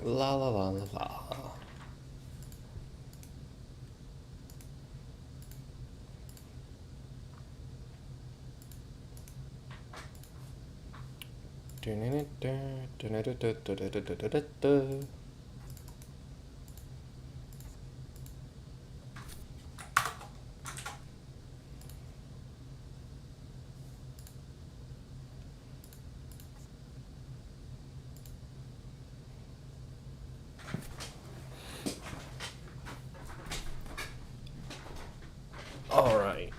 La la la la la. All right.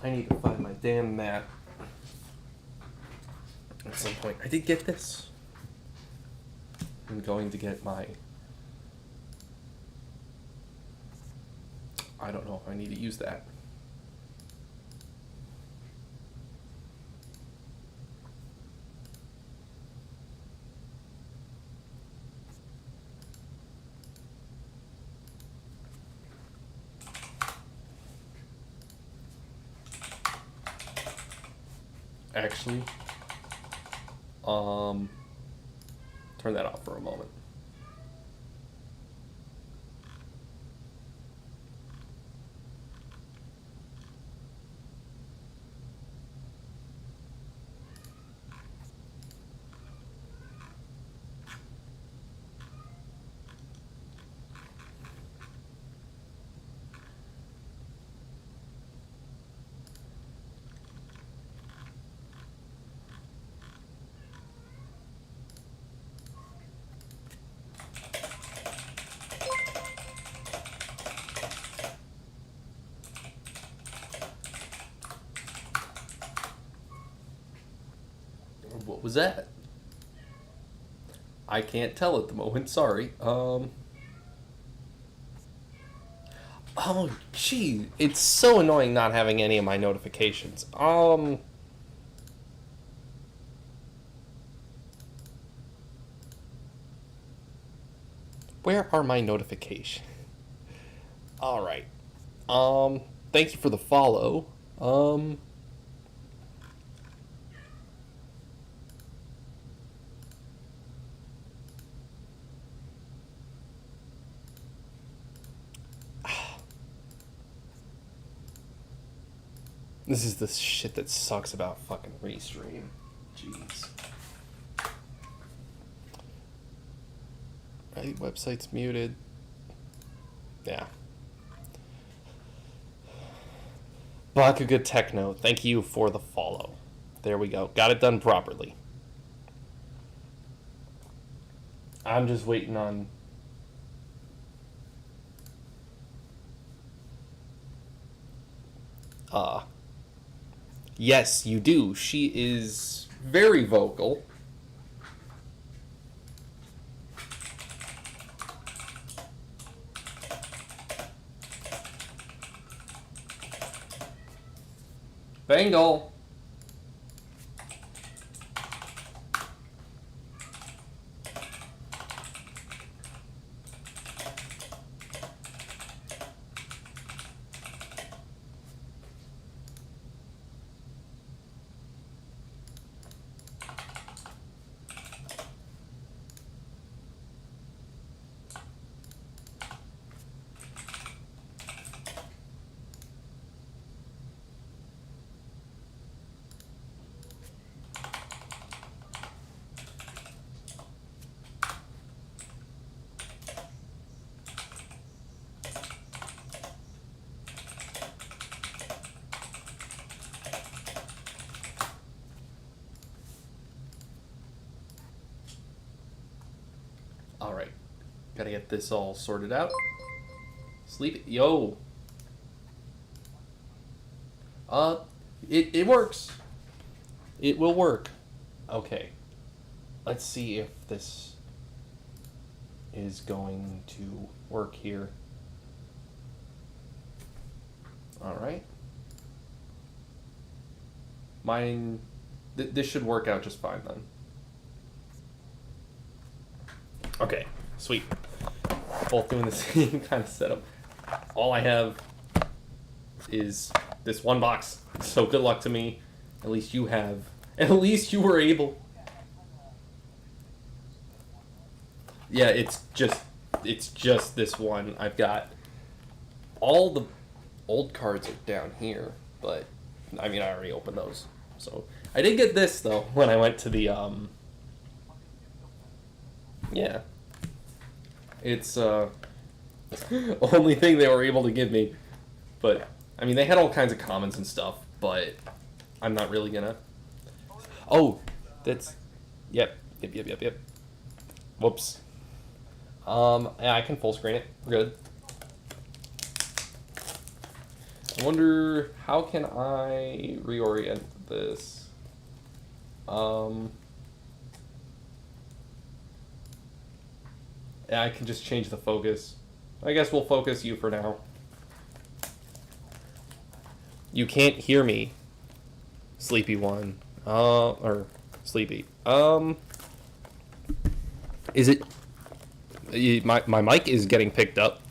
I need to find my damn mat at some point. I did get this. I'm going to get my... I don't know if I need to use that. Actually, turn that off for a moment. What was that? I can't tell at the moment. Sorry. Oh, gee, it's so annoying not having any of my notifications. Where are my notifications? All right. Thank you for the follow. This is the shit that sucks about fucking Restream. Jeez. Right, website's muted. Yeah. Bakuga Techno, thank you for the follow. There we go. Got it done properly. I'm just waiting on... Yes, you do. She is very vocal. Bengal. Alright. Gotta get this all sorted out. Sleep. Yo. It works. It will work. Okay. Let's see if this is going to work here. Alright. Mine... this should work out just fine then. Okay, sweet. Both doing the same kind of setup. All I have is this one box. So good luck to me. At least you have. At least you were able. Yeah, it's just this one. I've got all the old cards are down here, but I mean I already opened those. So I did get this though when I went to the yeah. It's only thing they were able to give me. But I mean they had all kinds of commons and stuff, but I'm not really gonna. Oh, that's yep. Whoops. Yeah, I can full screen it. We're good. I wonder how can I reorient this. Yeah, I can just change the focus. I guess we'll focus you for now. You can't hear me, Sleepy One. Or Sleepy. Is it? My mic is getting picked up,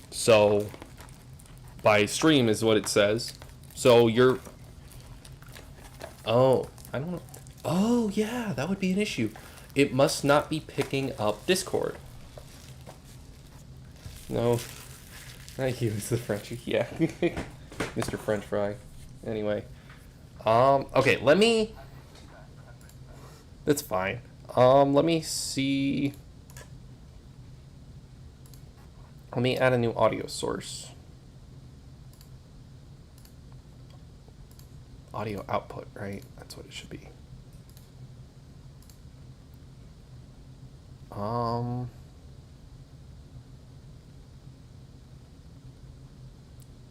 so by stream is what it says. So you're. Oh, I don't know. Oh yeah, that would be an issue. It must not be picking up Discord. No, thank you. It's the French. Yeah, Mr. French Fry. Anyway, okay. Let me. That's fine. Let me see. Let me add a new audio source. Audio output, right? That's what it should be.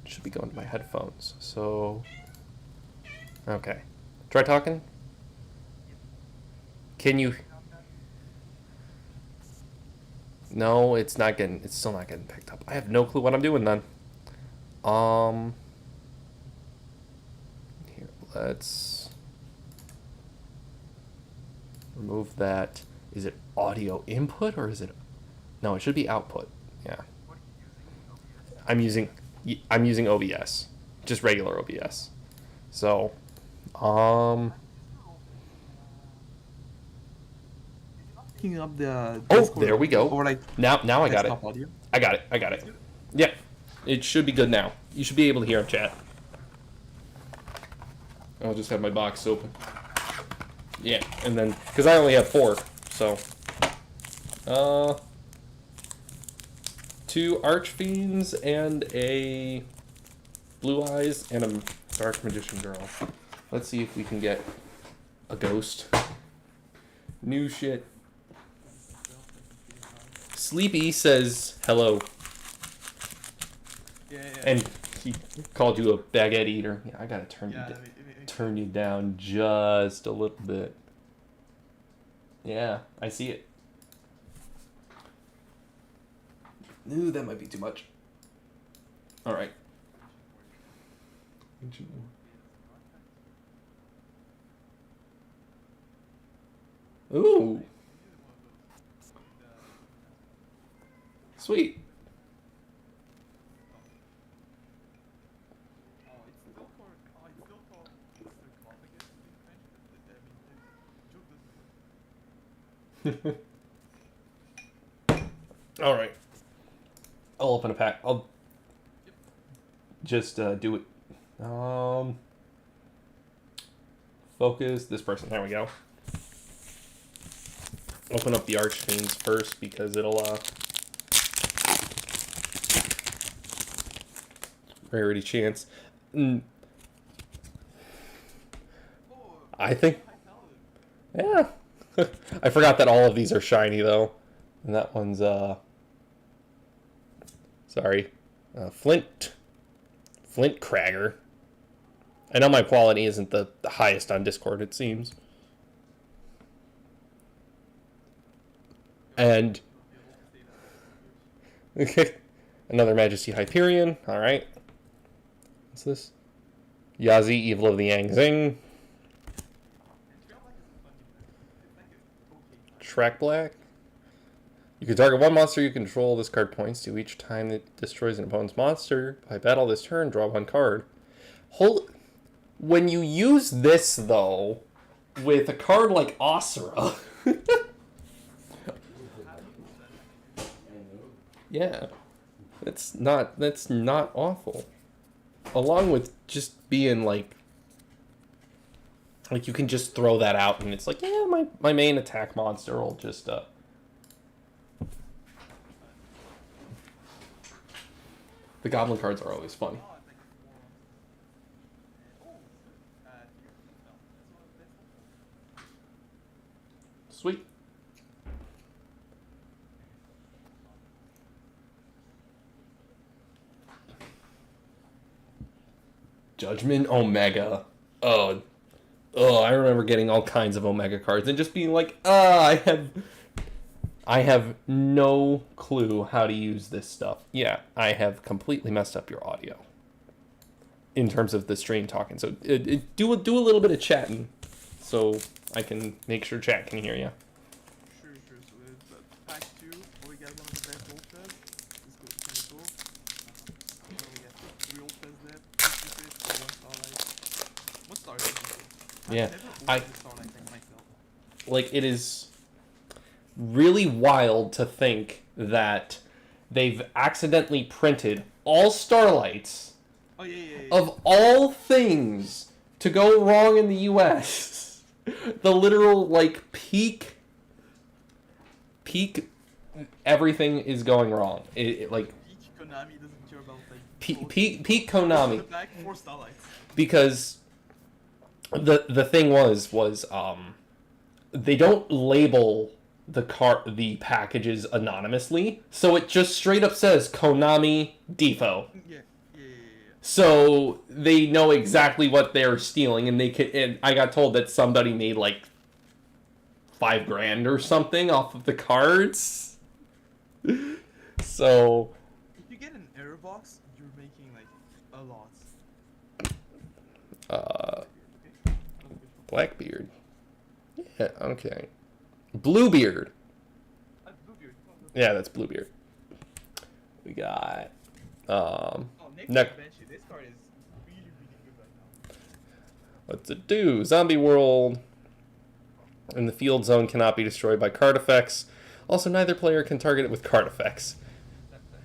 Should be going to my headphones. So, okay. Try talking. Can you? No, it's not getting. It's still not getting picked up. I have no clue what I'm doing then. Here, let's remove that. Is it audio input or is it? No, it should be output. Yeah. I'm using OBS, just regular OBS. So, Picking up the oh, Discord there we go. or like Now I got it. audio. I got it. Yeah, it should be good now. You should be able to hear him chat. I'll just have my box open. Yeah, and then because I only have 4, so 2 Archfiends and a Blue Eyes and a Dark Magician Girl. Let's see if we can get a ghost. New shit. Sleepy says hello. Yeah. And he called you a baguette eater. Yeah, I gotta turn you down just a little bit. Yeah, I see it. Ooh, that might be too much. All right. Ooh. Sweet. All right. I'll open a pack. I'll just do it. Focus this person. There we go. Open up the Archfiends first because it'll rarity chance. I think. Yeah. I forgot that all of these are shiny though, and that one's sorry, Flint Cragger. I know my quality isn't the highest on Discord, it seems. And okay, another Majesty Hyperion. All right, what's this? Yazi, Evil of the Yang Zing. Track Black. You can target one monster you control. This card points to each time it destroys an opponent's monster. By battle this turn, draw one card. When you use this, though, with a card like Asura... yeah. That's not awful. Along with just being like you can just throw that out and it's like, yeah, my main attack monster will just the goblin cards are always fun. Sweet. Judgment Omega. Oh, I remember getting all kinds of Omega cards and just being like, I have no clue how to use this stuff. Yeah, I have completely messed up your audio in terms of the stream talking. So do a little bit of chatting so I can make sure chat can hear you. Sure. So there's pack 2. We got one of the best ultras. This goes kind of cool. We got 3 ultras left. 1 Starlight. 1 Starlight. Yeah, I've never Starlight thing myself. Like, it is really wild to think that they've accidentally printed all Starlights of all things to go wrong in the US. The literal, like, peak everything is going wrong. It like Peak Konami doesn't care about like peak Konami. The back 4 Starlights. Because the thing was they don't label the packages anonymously, so it just straight up says Konami Defo. Yeah. So they know exactly what they're stealing, and and I got told that somebody made like $5,000 or something off of the cards. So if you get an error box, you're making like a lot. Blackbeard. Yeah, okay. Bluebeard. Bluebeard. Yeah, that's Bluebeard. We got Next Banshee. This card is really good right now. what's it do? Zombie World. And the field zone cannot be destroyed by card effects. Also, neither player can target it with card effects.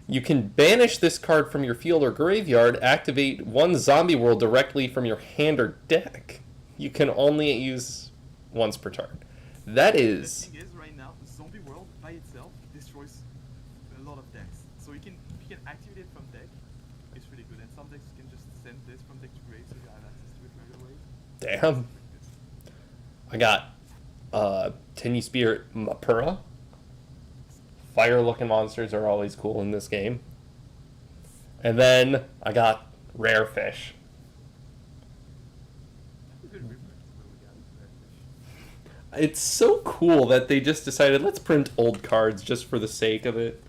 You can banish this card from your field or graveyard, activate 1 Zombie World directly from your hand or deck. You can only use once per turn. That is... The thing is, right now, Zombie World by itself destroys a lot of decks. So if you can activate it from deck, it's really good. And some decks can just send this from deck to grave, so you have access to it right away. Damn. I got Tiny Spirit Mapura. Fire-looking monsters are always cool in this game. And then I got Rare Fish. It's so cool that they just decided, let's print old cards just for the sake of it.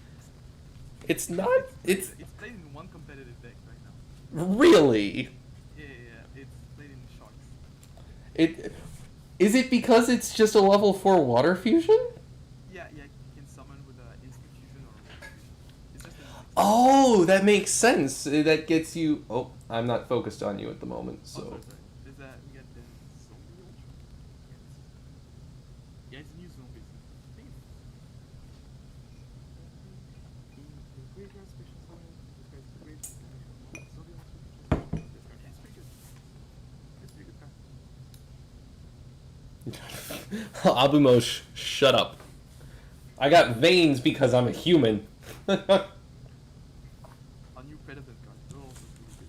It's not... It's played in 1 competitive deck right now. Really? Yeah. It's played in Sharks. Is it because it's just a level 4 water fusion? Yeah, you can summon with an instant fusion or a fusion. It's just Oh, that makes sense. That gets you... Oh, I'm not focused on you at the moment, so... sorry. Is that we get the zombie ultra? Yeah, it's new zombies. I think in graveyard special summon, this guy's great. Zombie ultra. This card is pretty good. It's a pretty good card. Abumo, shut up. I got veins because I'm a human. A new predator card. They're also pretty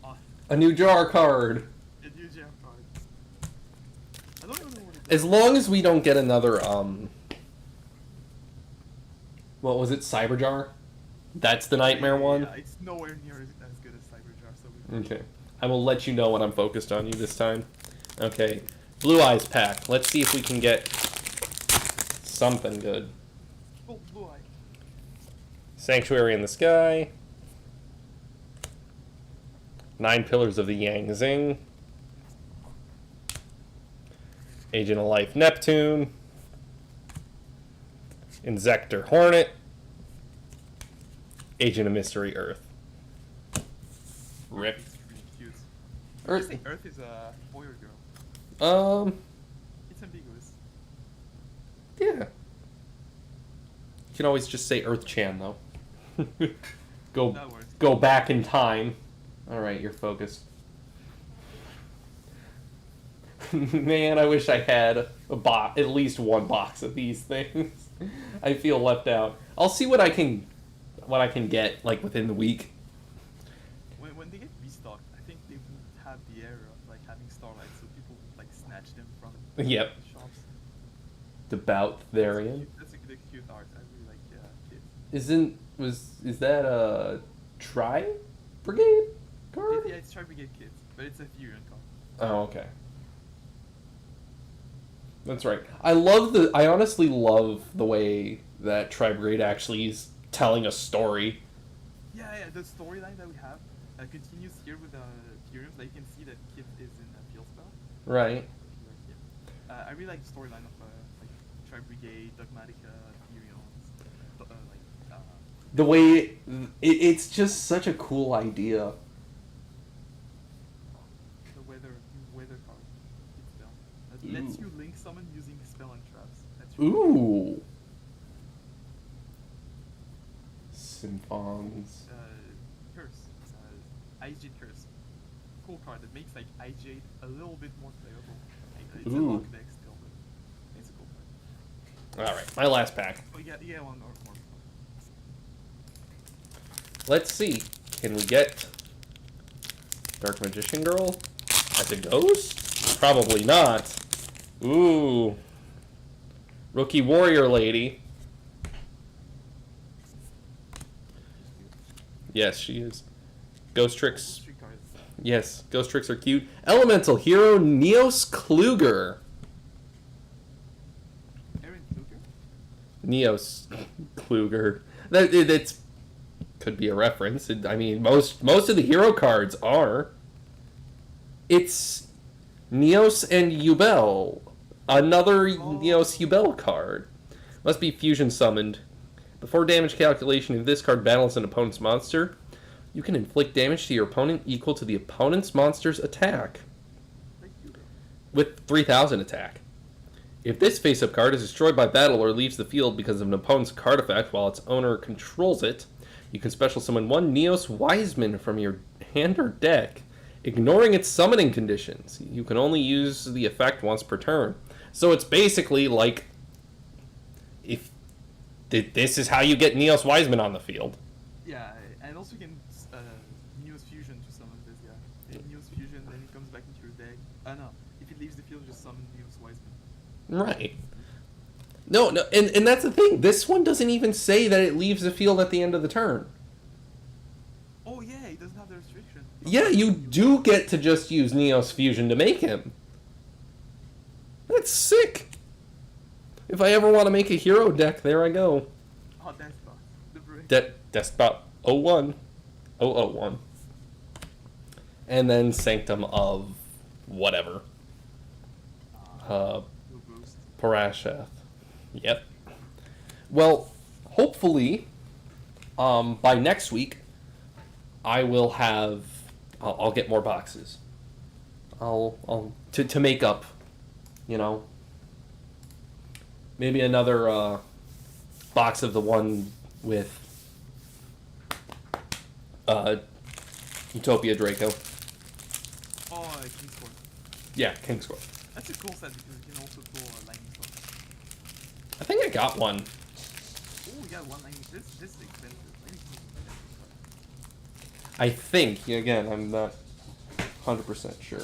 good. A new jar card. A new jam card. I don't even know what it is. As long as we don't get another, what was it, Cyber Jar? That's the nightmare one? Yeah, it's nowhere near as good as Cyberjar, so we Okay. I will let you know when I'm focused on you this time. Okay. Blue Eyes pack. Let's see if we can get something good. Oh, blue eye. Sanctuary in the Sky. 9 Pillars of the Yang Zing. Agent of Life Neptune. Insector Hornet. Agent of Mystery Earth. Rip. It's really cute. Would Earth. you say Earth is a boy or girl? It's ambiguous. Yeah. You can always just say Earth-chan, though. That works. Go back in time. Alright, you're focused. Man, I wish I had at least one box of these things. I feel left out. I'll see what I can get, like, within the week. When they get restocked, I think they won't have the error of like having Starlight, so people like snatch them from Yep. the shops. Devout Therian. That's a cute art. I really like Kit. Is that a Tri Brigade card? Yeah, it's Try Brigade Kit, but it's a Furion card. Oh, okay. That's right. I honestly love the way that Tri Brigade actually is telling a story. Yeah, the storyline that we have continues here with the Furions. Like you can see that Kit is in a field spell. Right. I really like the storyline of like Tri Brigade, Dogmatica, Furions. The way it's just such a cool idea. The weather card. Spell. That lets you link summon using spell and traps. That's really Ooh. Symphons. Curse. Ice Curse. Cool card that makes like Jade a little bit more playable. It's a Ooh. lock deck still, but it's a cool card. Alright, my last pack. Oh, yeah, one more. Let's see. Can we get Dark Magician Girl as a ghost? Probably not. Ooh. Rookie Warrior Lady. Yes, she is. Ghost Tricks. Three cards. Yes, Ghost Tricks are cute. Elemental Hero Neos Kluger. Aaron Kluger? Neos Kluger. That's could be a reference. I mean, most of the hero cards are. It's Neos and Yubel. Another Neos Yubel card. Must be fusion summoned. Before damage calculation, if this card battles an opponent's monster, you can inflict damage to your opponent equal to the opponent's monster's attack. Like Hugo. With 3,000 attack. If this face-up card is destroyed by battle or leaves the field because of an opponent's card effect while its owner controls it, you can special summon one Neos Wiseman from your hand or deck, ignoring its summoning conditions. You can only use the effect once per turn. So it's basically like, if this is how you get Neos Wiseman on the field. Yeah, and also you can Neos Fusion to summon this guy. Neos Fusion, then he comes back into your deck. No. If it leaves the field, just summon Neos Wiseman. Right. No, and that's the thing. This one doesn't even say that it leaves the field at the end of the turn. Oh yeah, he doesn't have the restriction. Yeah, you do get to just use Neos Fusion to make him. That's sick. If I ever want to make a hero deck, there I go. Oh, that's not the break. Despot 01. 001. And then Sanctum of whatever. No boost. Parasheth. Yep. Well, hopefully, by next week, I will have. I'll get more boxes. I'll to make up, you know. Maybe another box of the one with Utopia Draco. Oh, Kingscourt. Yeah, Kingscourt. That's a cool set because you can also pull Lightning Storm. I think I got one. Oh, we got one Lightning. This is expensive. Lightning Storm is expensive. I think. Again, I'm not 100% sure.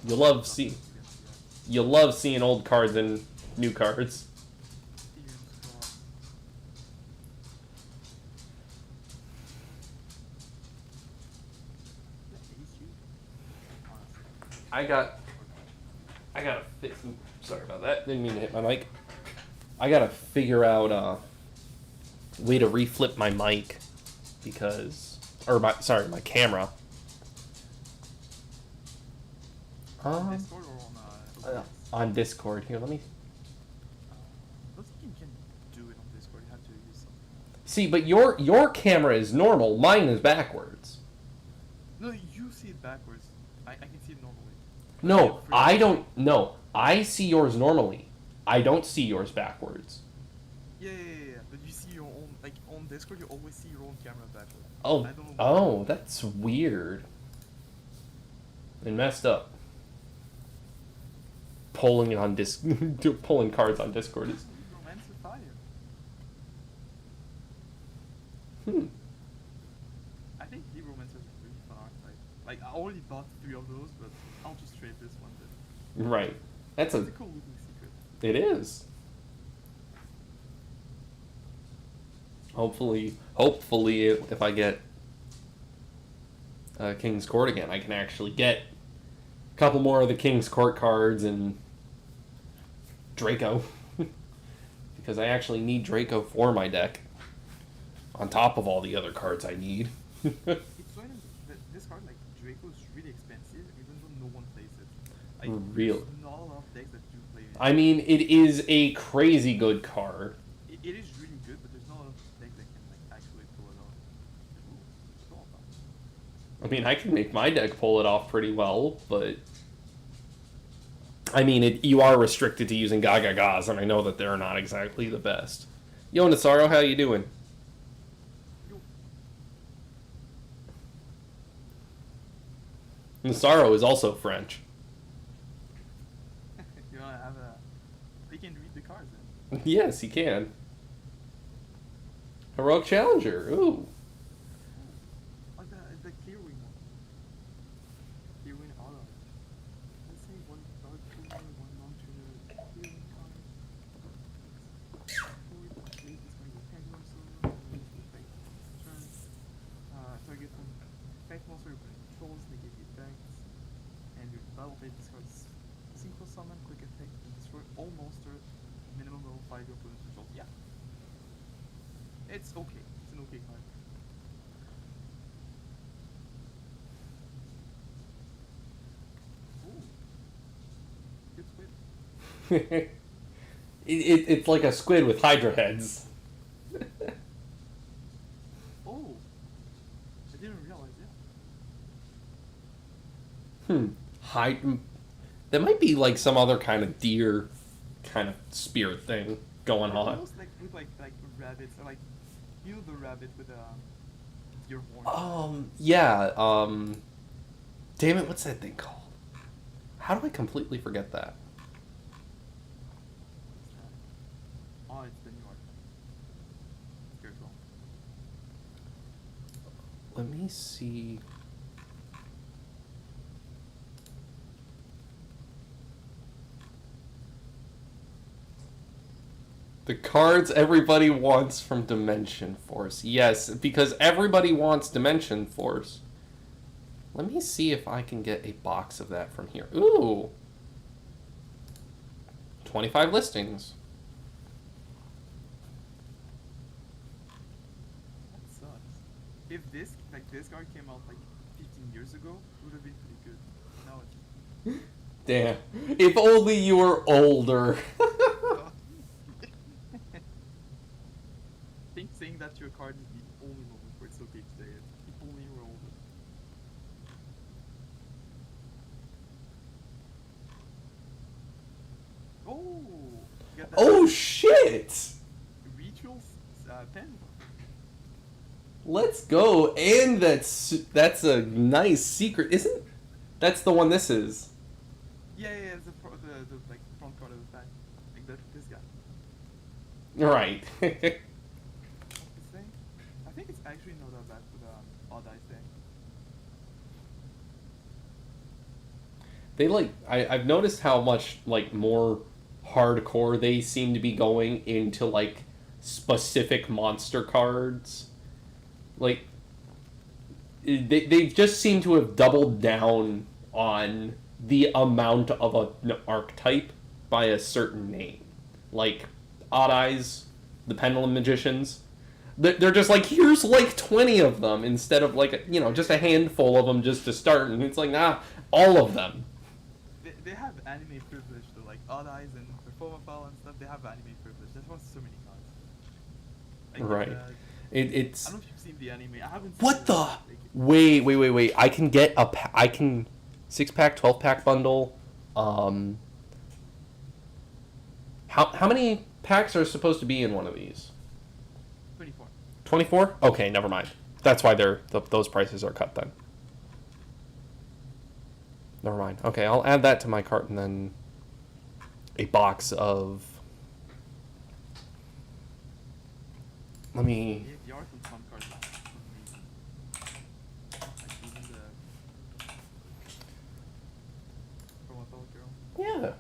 You love seeing old cards and new cards. I gotta sorry about that. Didn't mean to hit my mic. I gotta figure out a way to reflip my mic my camera. Discord or on on Discord. Here, let me... I don't think you can do it on Discord. You have to use something. See, but your camera is normal. Mine is backwards. No, you see it backwards. I can see it normally. No, I don't. No, I see yours normally. I don't see yours backwards. Yeah. But you see your own, like on Discord, you always see your own camera backwards. Oh, I don't know oh, that's weird. And messed up. Pulling pulling cards on Discord is. Romance of Fire. Hmm. I think the Romance is really fun archetype. Like I already bought 3 of those, but I'll just trade this one. Then. Right. That's It's a cool looking secret. It is. Hopefully, if I get King's Court again, I can actually get a couple more of the King's Court cards and Draco. Because I actually need Draco for my deck. On top of all the other cards I need. It's funny that this card, like Draco, is really expensive, even though no one plays it. Like, Real. There's not a lot of decks that do play it. I mean, it is a crazy good card. It is really good, but there's not a lot of decks that can like actually pull it off. Ooh, it's all about. I mean, I can make my deck pull it off pretty well, but... I mean, you are restricted to using Gagagas, and I know that they're not exactly the best. Yo, Nasaro, how you doing? Nasaro is also French. You wanna have a? They can read the cards then. Yes, he can. Heroic Challenger, ooh. Like the Clearwing one. Clearwing auto. Let's say one card, one on to the Clearwing card. This going to be Pendulum Silver. Turn. Target on effect monster with controls, they give you effects. And your battle phase discards Synchro Summon, quick effect, and destroy all monsters. Minimum level 5 your opponent's controls. Yeah. It's okay. It's an okay card. Ooh. Good squid. It's like a squid with Hydra heads. Oh. I didn't realize that. There might be like some other kind of deer kind of spirit thing going on. Almost like with like rabbits, or like you know the rabbit with deer horn. Yeah, damn it, what's that thing called? How do I completely forget that? Oh, it's the New York. Very cool. Let me see. The cards everybody wants from Dimension Force. Yes, because everybody wants Dimension Force. Let me see if I can get a box of that from here. Ooh. 25 listings. That sucks. If this card came out like 15 years ago, it would have been pretty good. Now it's Damn. If only you were older. I think saying that to your card is the only moment where it's okay to say it. If only you were older. Oh! You got that Oh shit! Rituals pen. Let's go. And that's a nice secret, isn't? That's the one this is. Yeah, it's the like front card of the pack. Like this guy. Right. What's this thing? I think it's actually not that bad for the odd eyes thing. They like I've noticed how much like more hardcore they seem to be going into like specific monster cards. Like they just seem to have doubled down on the amount of an archetype by a certain name. Like Odd Eyes, the Pendulum Magicians. They're just like, here's like 20 of them instead of like, you know, just a handful of them just to start. And it's like, nah, all of them. They have anime privilege Odd Eyes and Performafile and stuff, they have anime privilege. There's one so many cards. Like, Right. It's I don't know if you've seen the anime. I haven't. Seen what it, the like, wait. I can get I can 6-pack, 12-pack bundle. How many packs are supposed to be in one of these? 24. 24? Okay, never mind. That's why those prices are cut then. Never mind. Okay, I'll add that to my cart and then a box of. Let me. Yeah, the art on some cards is amazing. Like even the Performafile girl, Yeah.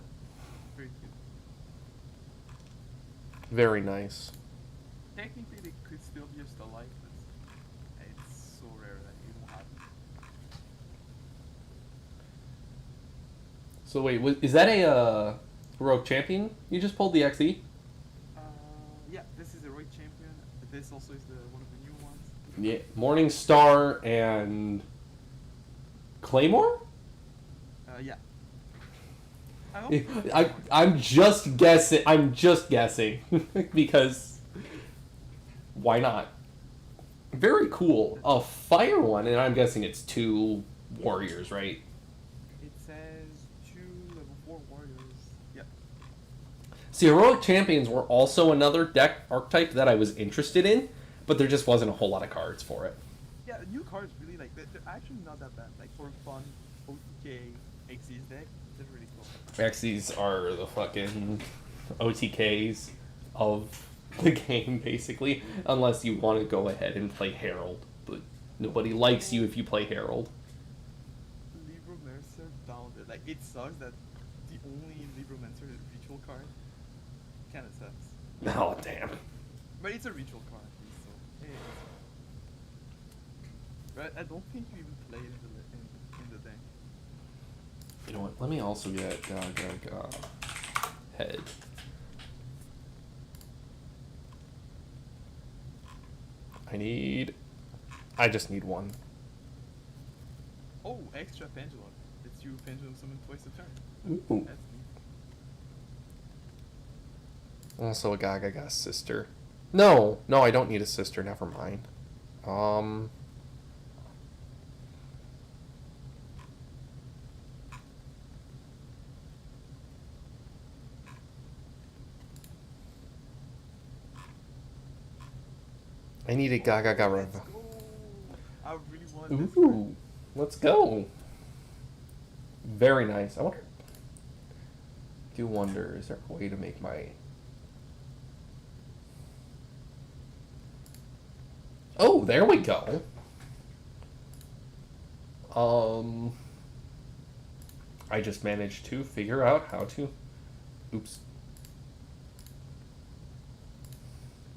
very cute. Very nice. Technically, they could still be just alike, but it's so rare that you won't have it. So wait, is that a Rogue Champion? You just pulled the XE? Yeah, this is a Roy Champion. But this also is one of the new ones. Yeah. Morning Star and Claymore? Yeah. I hope. I'm just guessing. Because why not? Very cool. A fire one, and I'm guessing it's 2 warriors, right? It says 2 level 4 warriors. Yep. See, heroic champions were also another deck archetype that I was interested in, but there just wasn't a whole lot of cards for it. Yeah, the new cards really like they're actually not that bad. Like for fun, OTK Xyz deck, they're really cool. Xyz are the fucking OTKs of the game, basically, unless you want to go ahead and play Herald. But nobody likes you if you play Herald. Libro Mercer down there. Like it sucks that the only Libro Mercer is a ritual card. Kinda sucks. Oh, damn. But it's a ritual card at least, so hey, but I don't think you even play it in the deck. You know what? Let me also get head. I just need one. Oh, extra pendulum. It's you pendulum summon twice a turn. Ooh. That's neat. Also a Gaga sister. No, I don't need a sister. Never mind. I need a Gaga. Let's go. I really want this card. Ooh, let's go. Very nice. I wonder, is there a way to make my... Oh, there we go. I just managed to figure out how to... Oops.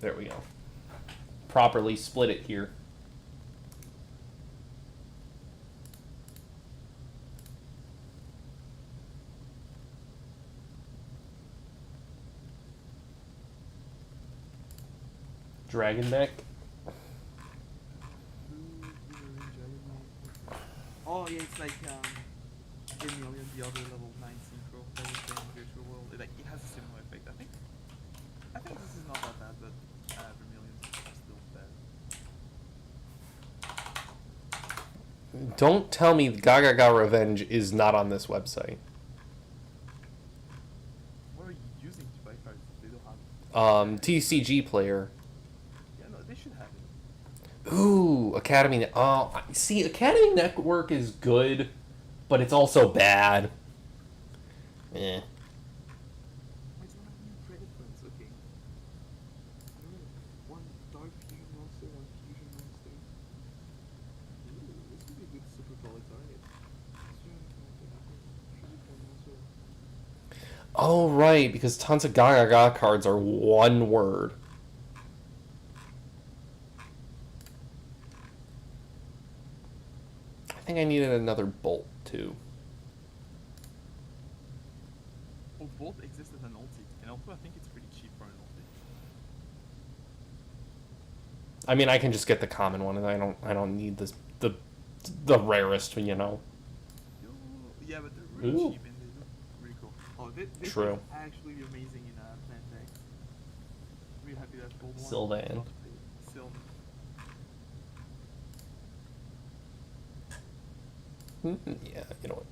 There we go. Properly split it here. Dragon deck. Oh yeah, it's like Vermilion, the other level 9 synchro that was playing Virtual World. It has a similar effect. I think this is not that bad, but Vermilion is still bad. Don't tell me Gaga Revenge is not on this website. What are you using to buy cards? They don't have it. TCG player. Yeah, no, they should have it. Ooh, Academy. Oh, see, Academy Network is good, but it's also bad. Eh. Why do you have new credit points? Okay. One Dark Fusion Monster, one Fusion Monster. Ooh, this could be a good super color target. Oh, right, because tons of Gaga cards are one word. I think I needed another bolt, too. Oh, Bolt exists as an ulti, and also I think it's pretty cheap for an ulti. I mean, I can just get the common one, and I don't need this the rarest, you know. Yeah, but they're really Ooh. cheap and they look really cool. Oh, this True. was actually amazing in Plant X. Really happy that gold one. Sylvan. Love to play Sylvan. Yeah, you know what?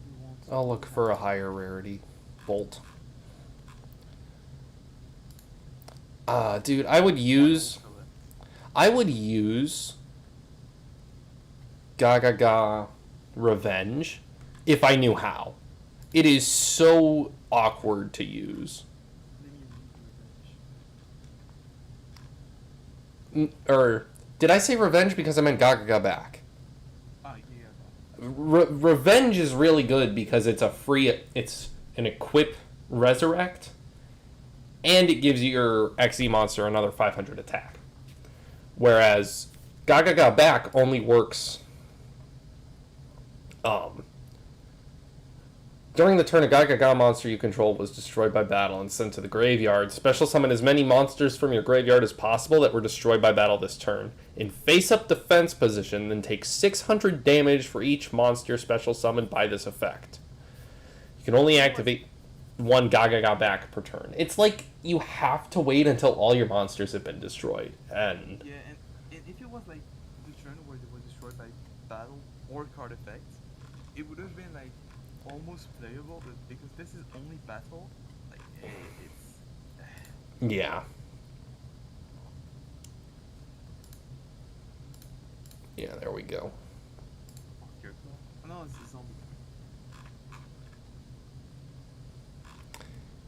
We want I'll look for a higher rarity. Bolt. Dude, I would use Gaga Revenge if I knew how. It is so awkward to use. Or did I say Revenge because I meant Gaga back? Ah, yeah. Revenge is really good because it's it's an equip resurrect, and it gives your XE monster another 500 attack. Whereas Gaga back only works during the turn a Gaga monster you control was destroyed by battle and sent to the graveyard. Special summon as many monsters from your graveyard as possible that were destroyed by battle this turn. In face-up defense position, then take 600 damage for each monster special summoned by this effect. You can only activate one Gaga back per turn. It's like you have to wait until all your monsters have been destroyed. And Yeah, and if it was like the turn where they were destroyed by battle or card effects, it would have been like almost playable, but because this is only battle, like it's yeah. Yeah, there we go. oh, no, it's a zombie.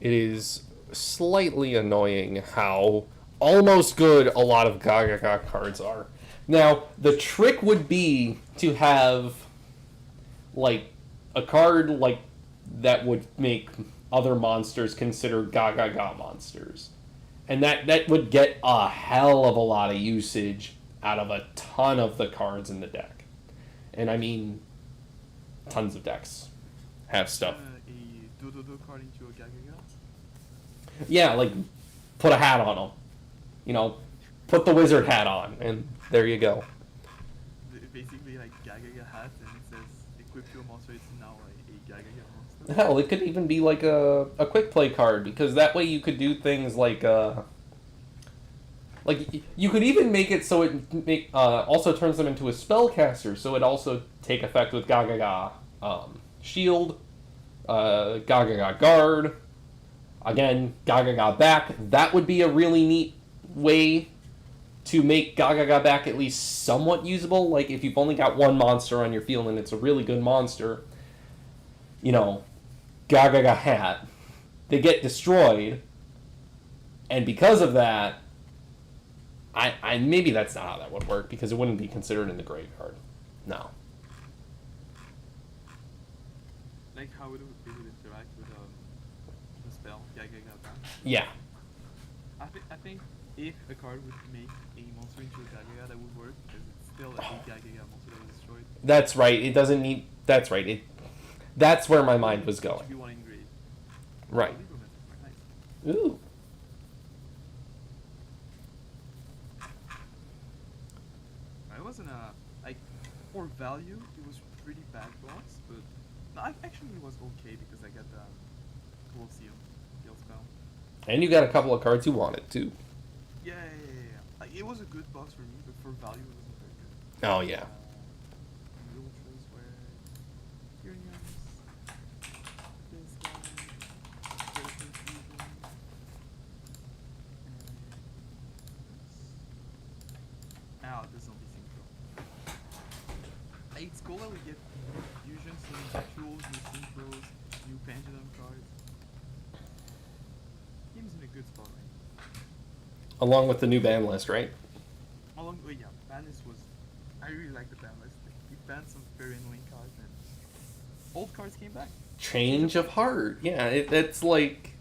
It is slightly annoying how almost good a lot of Gaga cards are. Now, the trick would be to have like a card like that would make other monsters consider Gaga monsters. And that would get a hell of a lot of usage out of a ton of the cards in the deck. And I mean, tons of decks have stuff. A Dodo card into a Gaga. Yeah, like, put a hat on them. You know, put the wizard hat on, and there you go. Basically, like Gaga hat, and it says equip your monster. It's now a Gaga monster. Hell, it could even be like a quick play card, because that way you could do things like you could even make it so it also turns them into a spellcaster, so it also take effect with Gaga shield, Gaga guard. Again, Gaga back. That would be a really neat way to make Gaga back at least somewhat usable. Like, if you've only got one monster on your field and it's a really good monster, you know, Gaga hat, they get destroyed, and because of that, I maybe that's not how that would work, because it wouldn't be considered in the graveyard. No. Like how it would interact with the spell Gaga back. Yeah. I think if a card would make a monster into a Gaga, that would work, because it's still a Gaga monster that was destroyed. That's right. It doesn't need... That's right. That's where my mind was going. Should be one in grade. Right. Nice. Ooh. It wasn't like, for value, it was pretty bad boss, but no, actually it was okay because I got the Colosseum guild spell. And you got a couple of cards you wanted, too. Yeah. Like, it was a good box for me, but for value, it wasn't very good. Oh, yeah. The ultras were Tyrians, this guy, Skeleton Fusion, and the zombie synchro. It's cool that we get fusions, new rituals, new synchros, new pendulum cards. Game's in a good spot, right? Along with the new ban list, right? Yeah, ban list was... I really like the ban list. We banned some very annoying cards, and old cards came back. Change of heart. Yeah, it's like...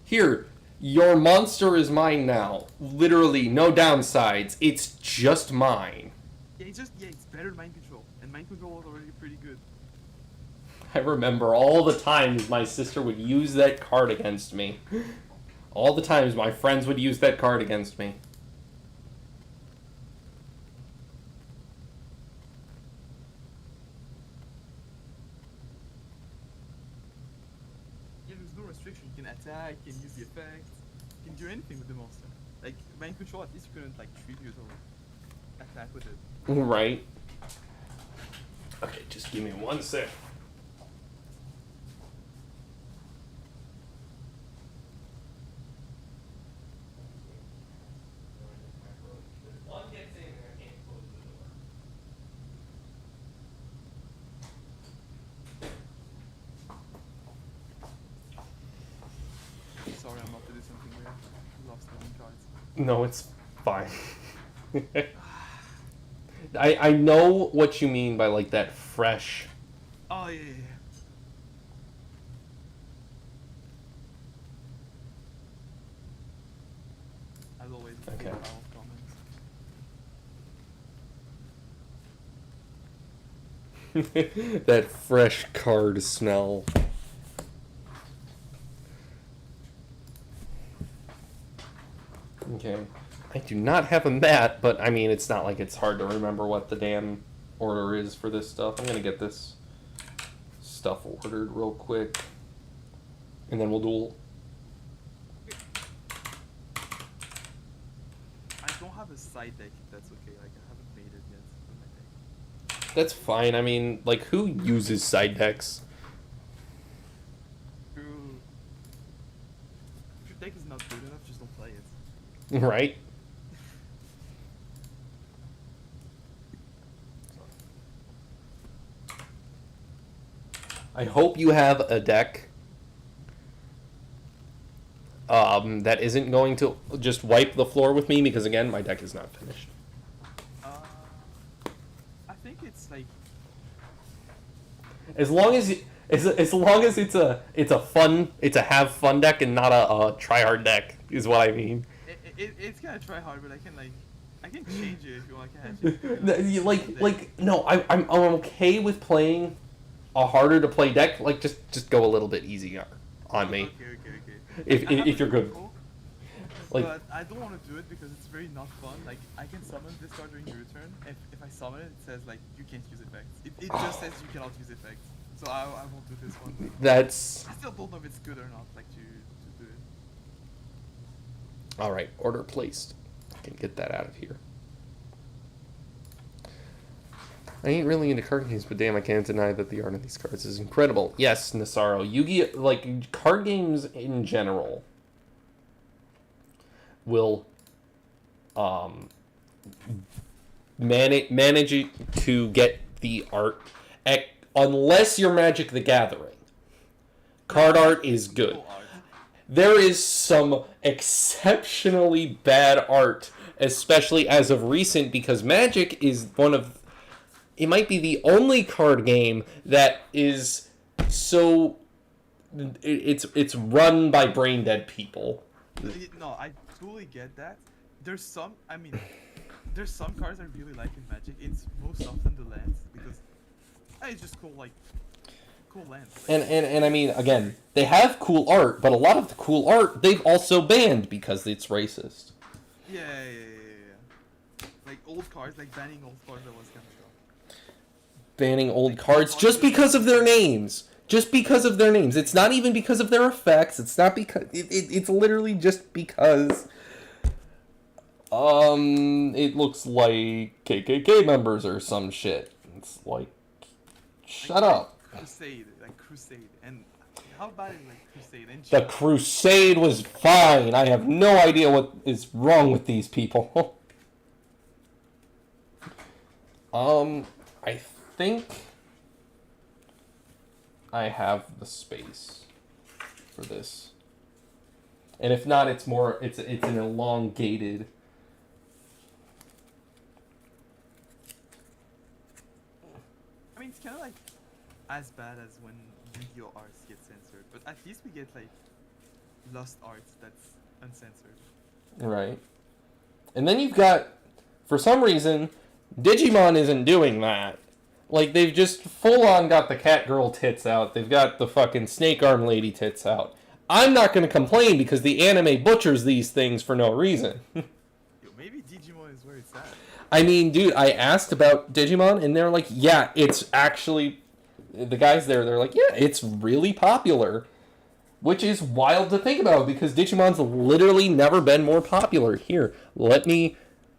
Here, your monster is mine now. Literally, no downsides. It's just mine. Yeah, it's better than mind control, and mind control was already pretty good. I remember all the times my sister would use that card against me. All the times my friends would use that card against me. there's no restriction. You can attack, you can use the effects, you can do anything with the monster. Like Mind Control, at least you couldn't like tribute or attack with it. Right. Okay, just give me 1 sec. Sorry, I'm about to do something weird. I love stealing cards. No, it's fine. I know what you mean by like that fresh. Oh yeah. As always, Okay. power of comments. That fresh card smell. Okay. I do not have a mat, but I mean, it's not like it's hard to remember what the damn order is for this stuff. I'm gonna get this stuff ordered real quick. And then we'll duel. I don't have a side deck if that's okay. Like I haven't made it yet with my deck. That's fine. I mean, like, who uses side decks? If your deck is not good enough, just don't play it. Right? I hope you have a deck that isn't going to just wipe the floor with me, because again, my deck is not finished. I think it's like As long as it's a have fun deck and not a try hard deck is what I mean. it's gonna try hard, but I can change it if you want. I can Like no, I'm okay with playing a harder to play deck. Like just go a little bit easier on me. Okay. If you're good. Cool, Like, but I don't want to do it because it's very not fun. Like I can summon this card during your turn. If I summon it, it says like you can't use effects. It just says you cannot use effects. So I won't do this one. that's I still don't know if it's good or not. Like to do it. all right. Order placed. I can get that out of here. I ain't really into card games, but damn, I can't deny that the art of these cards is incredible. Yes, Nasaro. Yu-Gi-Oh! Like, card games in general will manage to get the art, unless you're Magic the Gathering. Card art is good. Cool art. There is some exceptionally bad art, especially as of recent, because Magic is it might be the only card game that is so it's run by brain dead people. No, I totally get that. There's some cards I really like in Magic. It's most often the lands because it's just cool lands. Like, And I mean, again, they have cool art, but a lot of the cool art they've also banned because it's racist. yeah. Like old cards, like banning old cards, that was kind of tough. Banning old cards just because of their names. Just because of their names. It's not even because of their effects. It's not because it's literally just because it looks like KKK members or some shit. It's like shut up. Crusade, and how bad is like Crusade? And The Crusade was fine. I have no idea what is wrong with these people. I think I have the space for this. And if not, it's an elongated. I mean, it's kind of like as bad as when Yu-Gi-Oh arts get censored, but at least we get like Lost arts that's uncensored. Right. And then you've got, for some reason, Digimon isn't doing that. Like, they've just full-on got the cat girl tits out. They've got the fucking snake arm lady tits out. I'm not going to complain because the anime butchers these things for no reason. Yo, maybe Digimon is where it's at. I mean, dude, I asked about Digimon, and they're like, yeah, it's actually... The guys there, they're like, yeah, it's really popular. Which is wild to think about because Digimon's literally never been more popular. Here, let me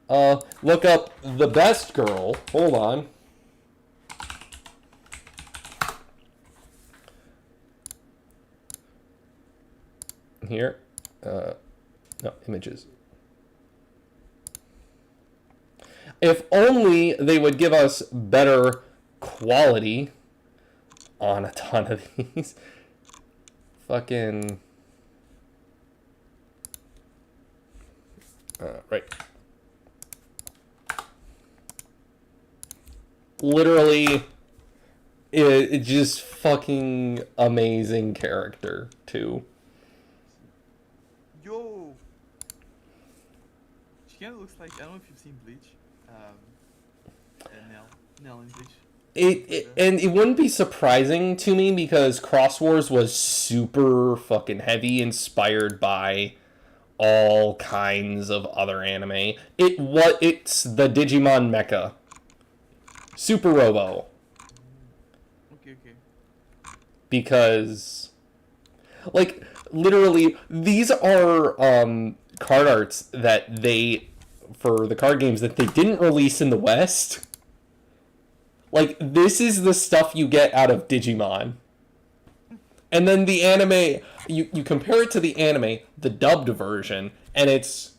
look up the best girl. Hold on. Here. No, images. If only they would give us better quality on a ton of these. Fucking... right. Literally, it just fucking amazing character, too. Yo! She kind of looks like, I don't know if you've seen Bleach. Nell in Bleach. And it wouldn't be surprising to me because Cross Wars was super fucking heavy, inspired by all kinds of other anime. It's the Digimon mecha. Super Robo. Okay. Because, like, literally, these are card arts that for the card games that they didn't release in the West. Like, this is the stuff you get out of Digimon. And then the anime, you compare it to the anime, the dubbed version, and it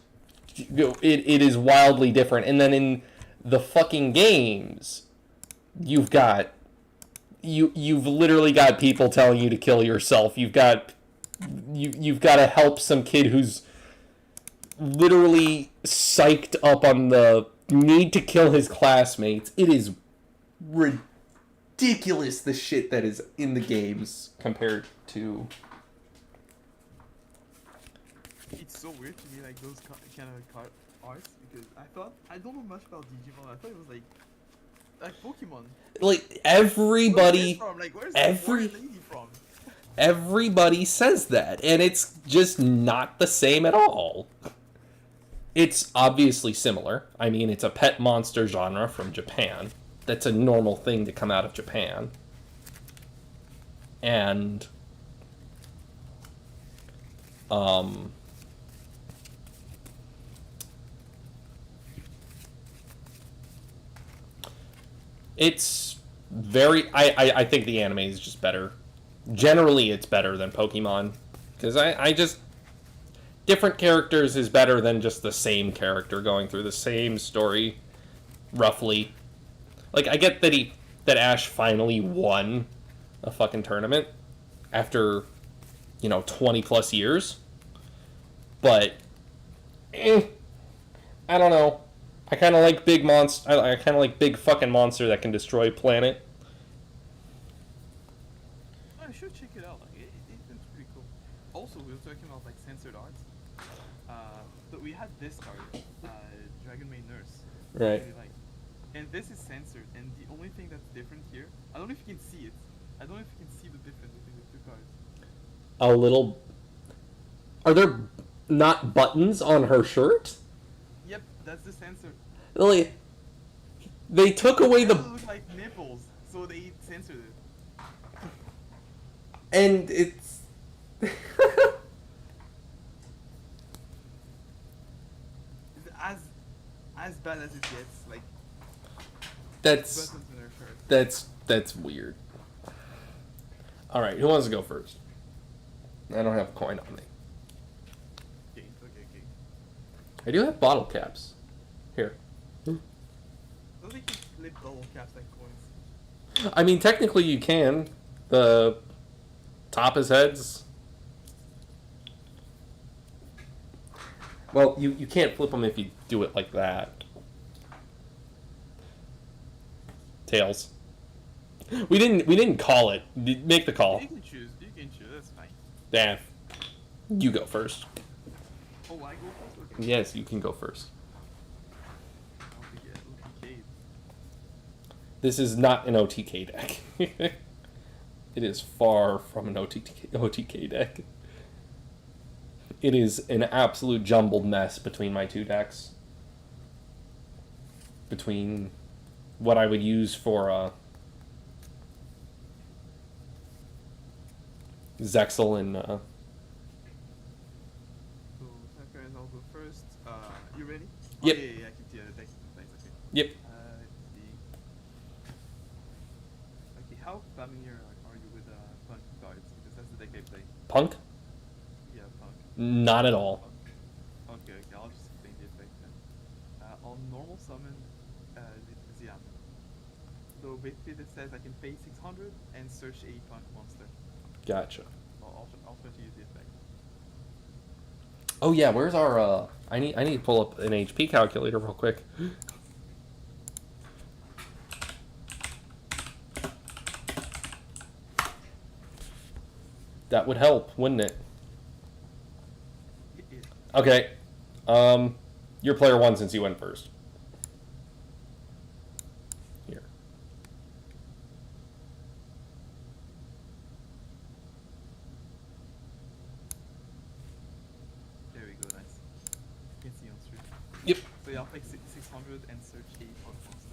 is wildly different. And then in the fucking games, you've literally got people telling you to kill yourself. You've got to help some kid who's literally psyched up on the need to kill his classmates. It is ridiculous the shit that is in the games compared to... It's so weird to me, like those kind of card arts, because I don't know much about Digimon. I thought it was like Pokemon. Like everybody, Where's the lady from? Everybody says that, and it's just not the same at all. It's obviously similar. I mean, it's a pet monster genre from Japan. That's a normal thing to come out of Japan. And it's very... I think the anime is just better. Generally, it's better than Pokemon. Because I just... Different characters is better than just the same character going through the same story, roughly. Like, I get that Ash finally won a fucking tournament after, 20 plus years. But, I don't know. I kind of like big monster. I kind of like big fucking monster that can destroy a planet. I should check it out. Like, it's pretty cool. Also, we were talking about like censored arts. But we had this card, Dragon Maid Nurse. Right. Really like. And this is censored, and the only thing that's different here, I don't know if you can see it. I don't know if you can see the difference between the two cards. A little... Are there not buttons on her shirt? Yep, that's the censored. Really? They took away the... It look like nipples, so they censored it. And it's... It's as bad as it gets, like That's buttons in her shirt. that's weird. All right, who wants to go first? I don't have a coin on me. Okay. I do have bottle caps. Here. Don't think you flip double caps like coins. I mean, technically you can. The top is heads. Well, you can't flip them if you do it like that. Tails. We didn't call it. Make the call. You can choose, that's fine. Yeah. You go first. Oh, I go first? Okay. Yes, you can go first. Okay. This is not an OTK deck. It is far from an OTK deck. It is an absolute jumbled mess between my two decks. Between what I would use for Zexal and ready? Yep. Oh, yeah, I can see the text. Thanks, okay. Yep. Let's see. Okay, how familiar are you with punk cards? Because that's the deck I play. Punk? Yeah, punk. Not at all. Okay, I'll just explain the effect then. On normal summon, Zian. So basically this says I can pay 600 and search a punk monster. Gotcha. I'll try to use the effect. Oh yeah, where's our I need to pull up an HP calculator real quick. That would help, wouldn't it? Okay. You're player one since you went first. Here. There we go, nice. You can see on stream. Yep. So yeah, I'll pay 600 and search a punk monster.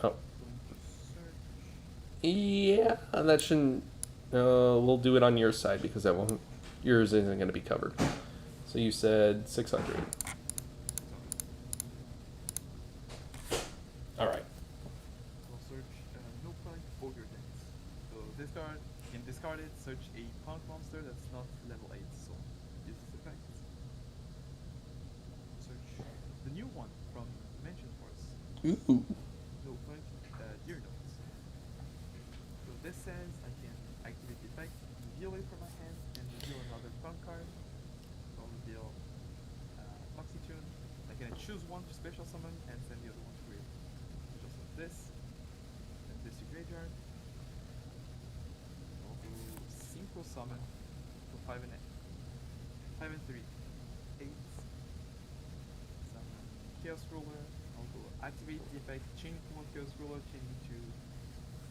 Oh. Going to search. Yeah, that shouldn't. We'll do it on your side because that won't. Yours isn't going to be covered. So you said 600. All right. I'll search no punk ogre decks. So discard, you can discard it, search a punk monster that's not level 8, so use this effect. Search the new one from Dimension Force. Ooh. No punk, Deer Notes. So this says I can activate the effect, reveal it from my hand, and reveal another punk card. So I'll reveal Oxytune. I can choose one to special summon and send the other one to grave. Special summon this, and this to graveyard. I'll do Synchro Summon for 5 and 3. 8. Summon Chaos Ruler. I'll go activate the effect, chain to one Chaos Ruler, chain me to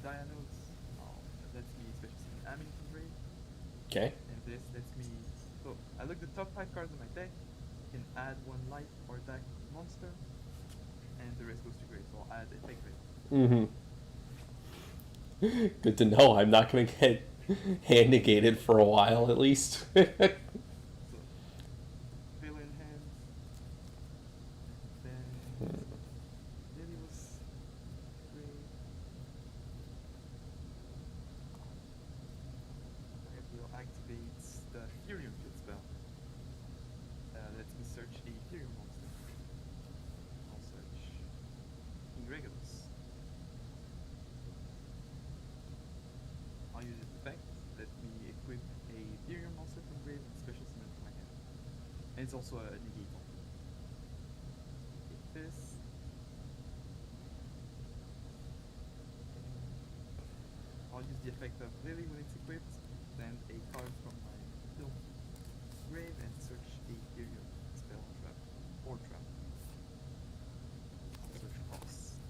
Dianodes. That lets me special summon Amin from grave. Okay. And this lets me. So I look the top 5 cards of my deck, can add 1 life or attack monster, and the rest goes to grave. So I'll add effect grave. Mm-hmm. Good to know. I'm not going to get hand negated for a while at least. So Veil in hand. And then Lily was grave. I will activate the Fury Field spell. Lets me search a Fury monster. I'll search Ingregolos. I'll use its effect. Let me equip a Ethereum monster from grave and special summon from my hand. And it's also a negate on it. Take this. I'll use the effect of Lily when it's equipped, send a card from my field grave and search a Yugioh spell trap or trap. I'll search cross.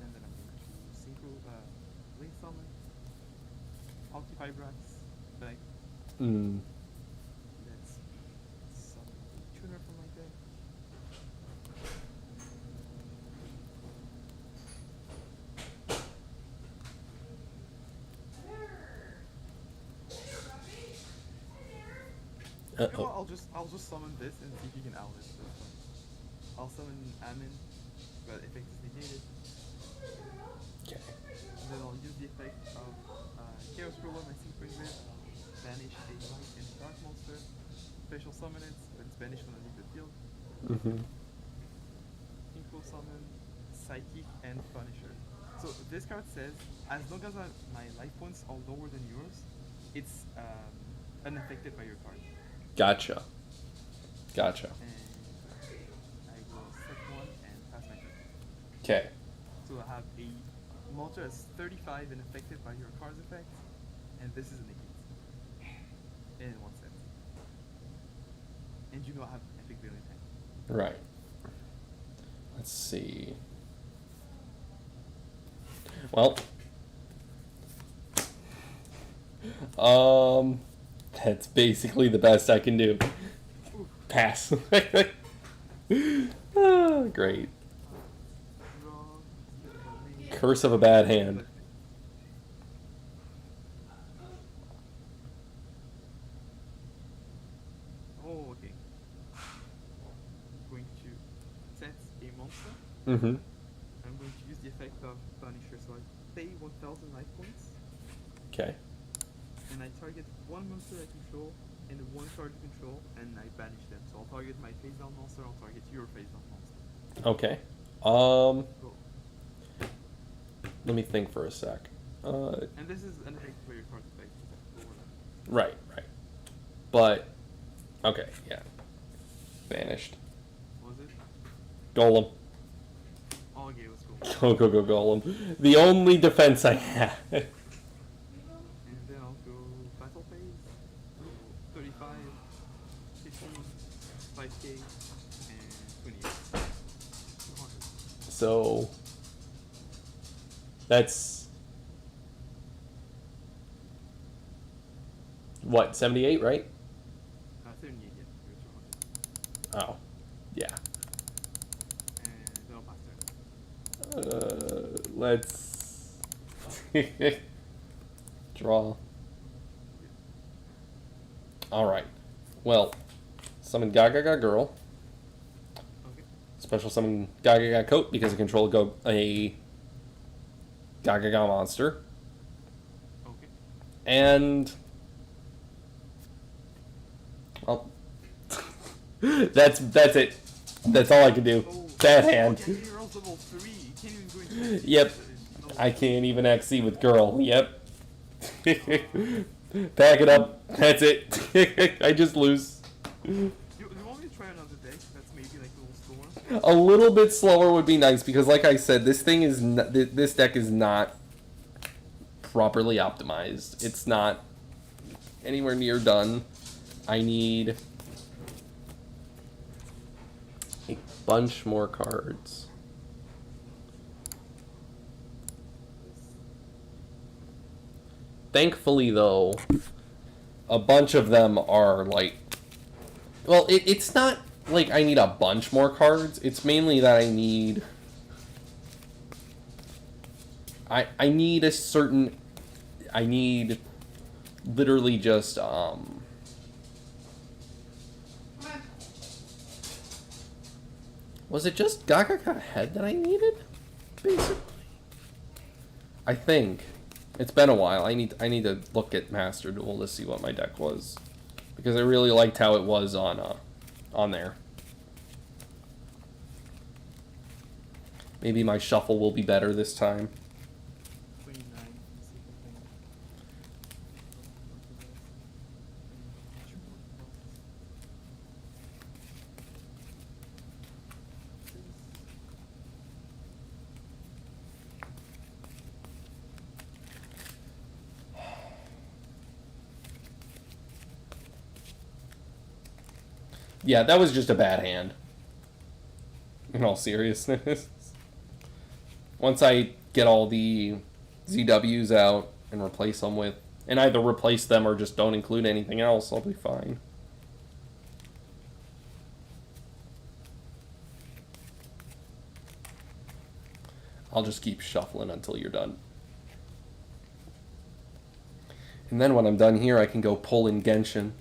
And then I'm going to synchro link summon. Altifibrax back. Let's summon a tuner from my deck. You know what, I'll just summon this and see if you can out it. I'll summon Amin, but effect is negated. Okay. And then I'll use the effect of Chaos Ruler, my Synchro Event, banish a light and a dark monster, special summon it, but it's banished when I leave the field. Mm-hmm. Synchro summon, Psychic, and Punisher. So this card says, as long as my life points are lower than yours, it's unaffected by your card. Gotcha. Gotcha. And I will set 1 and pass my turn. Okay. So I have a monster that's 35 and affected by your card's effect, and this is a negate. In 1 set. And you know I have epic Veil in hand. Right. Let's see. Well. That's basically the best I can do. Pass. Ah, great. Curse of a bad hand. Mm-hmm. I'm going to use the effect of Punisher, so I pay 1,000 life points, Okay. and I target one monster I control and one card you control, and I banish them. So I'll target my face down monster, I'll target your face down monster. Okay. Go. Let me think for a sec. And this is an effect for your card effect. Right. But, okay, yeah. Vanished. What was it? Golem. Oh, okay, let's go. Go, Golem. The only defense I have. And then I'll go battle phase. So 35, 15, 5k, and 28. 200. So, that's... What, 78, right? 78, yeah. You're 200. Oh, yeah. And then I'll pass turn. Let's... Draw. Alright. Well, summon Gaga Girl. Okay. Special summon Gaga Coat because I control a Gaga monster. Okay. And... Well, that's it. That's all I can do. Oh, Bad hand. Okay, he rolls level 3. You can't even go into Yep. No. I can't even XC with girl. Yep. Pack it up. That's it. I just lose. You want me to try another deck that's maybe like a little slower? A little bit slower would be nice because, like I said, this thing is this deck is not properly optimized. It's not anywhere near done. I need a bunch more cards. Thankfully, though, a bunch of them are like... Well, it's not like I need a bunch more cards. It's mainly that I need... I need a certain... I need literally just... Was it just Gaga Head that I needed? Basically. I think. It's been a while. I need to look at Master Duel to see what my deck was. Because I really liked how it was on there. Maybe my shuffle will be better this time. 29. Let's see if I can- Yeah, that was just a bad hand. In all seriousness. Once I get all the ZWs out and replace them with... And either replace them or just don't include anything else, I'll be fine. I'll just keep shuffling until you're done. And then when I'm done here, I can go pull in Genshin.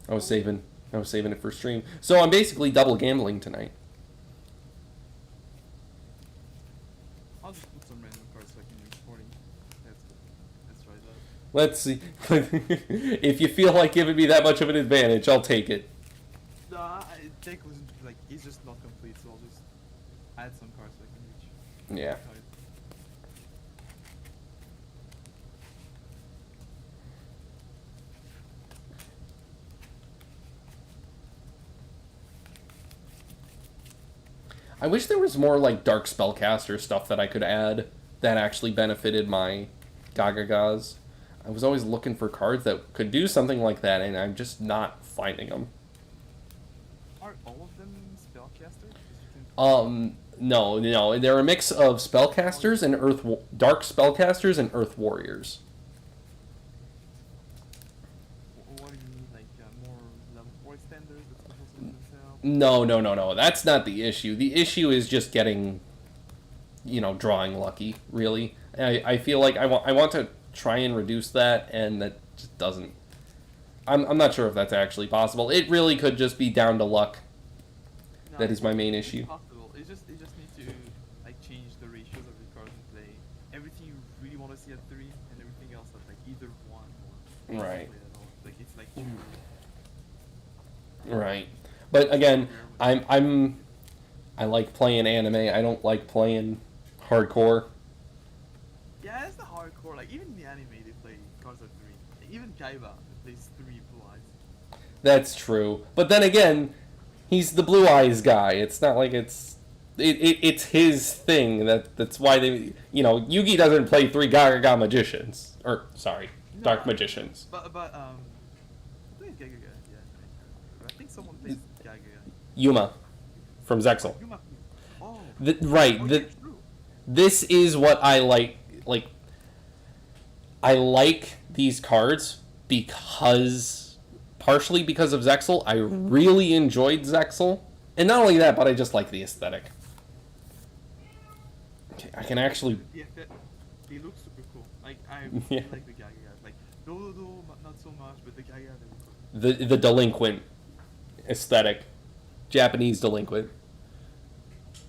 I was saving it for stream. So I'm basically double gambling tonight. I'll just put some random cards so I can reach 40. That's good. Let's try that. Let's see. If you feel like giving me that much of an advantage, I'll take it. Nah, deck was like, he's just not complete, so I'll just add some cards so I can reach. Yeah. I wish there was more like Dark Spellcaster stuff that I could add that actually benefited my Gagagas. I was always looking for cards that could do something like that, and I'm just not finding them. Are all of them spellcasters? No. They're a mix of spellcasters and dark spellcasters and earth warriors. What do you mean, like more level 4 standards that special summon themselves? No. That's not the issue. The issue is just getting, drawing lucky, really. I feel like I want to try and reduce that, and that just doesn't... I'm not sure if that's actually possible. It really could just be down to luck. No, that is my main it's issue. Possible. It's they just need to like change the ratios of the cards in play. Everything you really want to see at 3, and everything else at like either 1 or Right. play at all. Like it's like too Right. But again, rare when I like playing anime. I don't like playing hardcore. yeah, it's the hardcore. Like even in the anime, they play cards at 3. Like, even Kaiba plays 3 blue eyes. That's true. But then again, he's the blue eyes guy. It's not like it's his thing. That's why they Yugi doesn't play 3 Gagaga magicians. Or sorry, No, dark magicians. But who plays Gagaga? Yeah, I think someone plays Gagaga. Yuma from Zexal. Yuma. Oh. Right. Oh, yeah, true. This is what I like. Like, I like these cards partially because of Zexal. I really enjoyed Zexal. And not only that, but I just like the aesthetic. Okay, I can actually... Yeah, they look super cool. Like I Yeah. like the Gagaga. Like Dodo, not so much, but the Gagaga they look cool. The delinquent aesthetic. Japanese delinquent.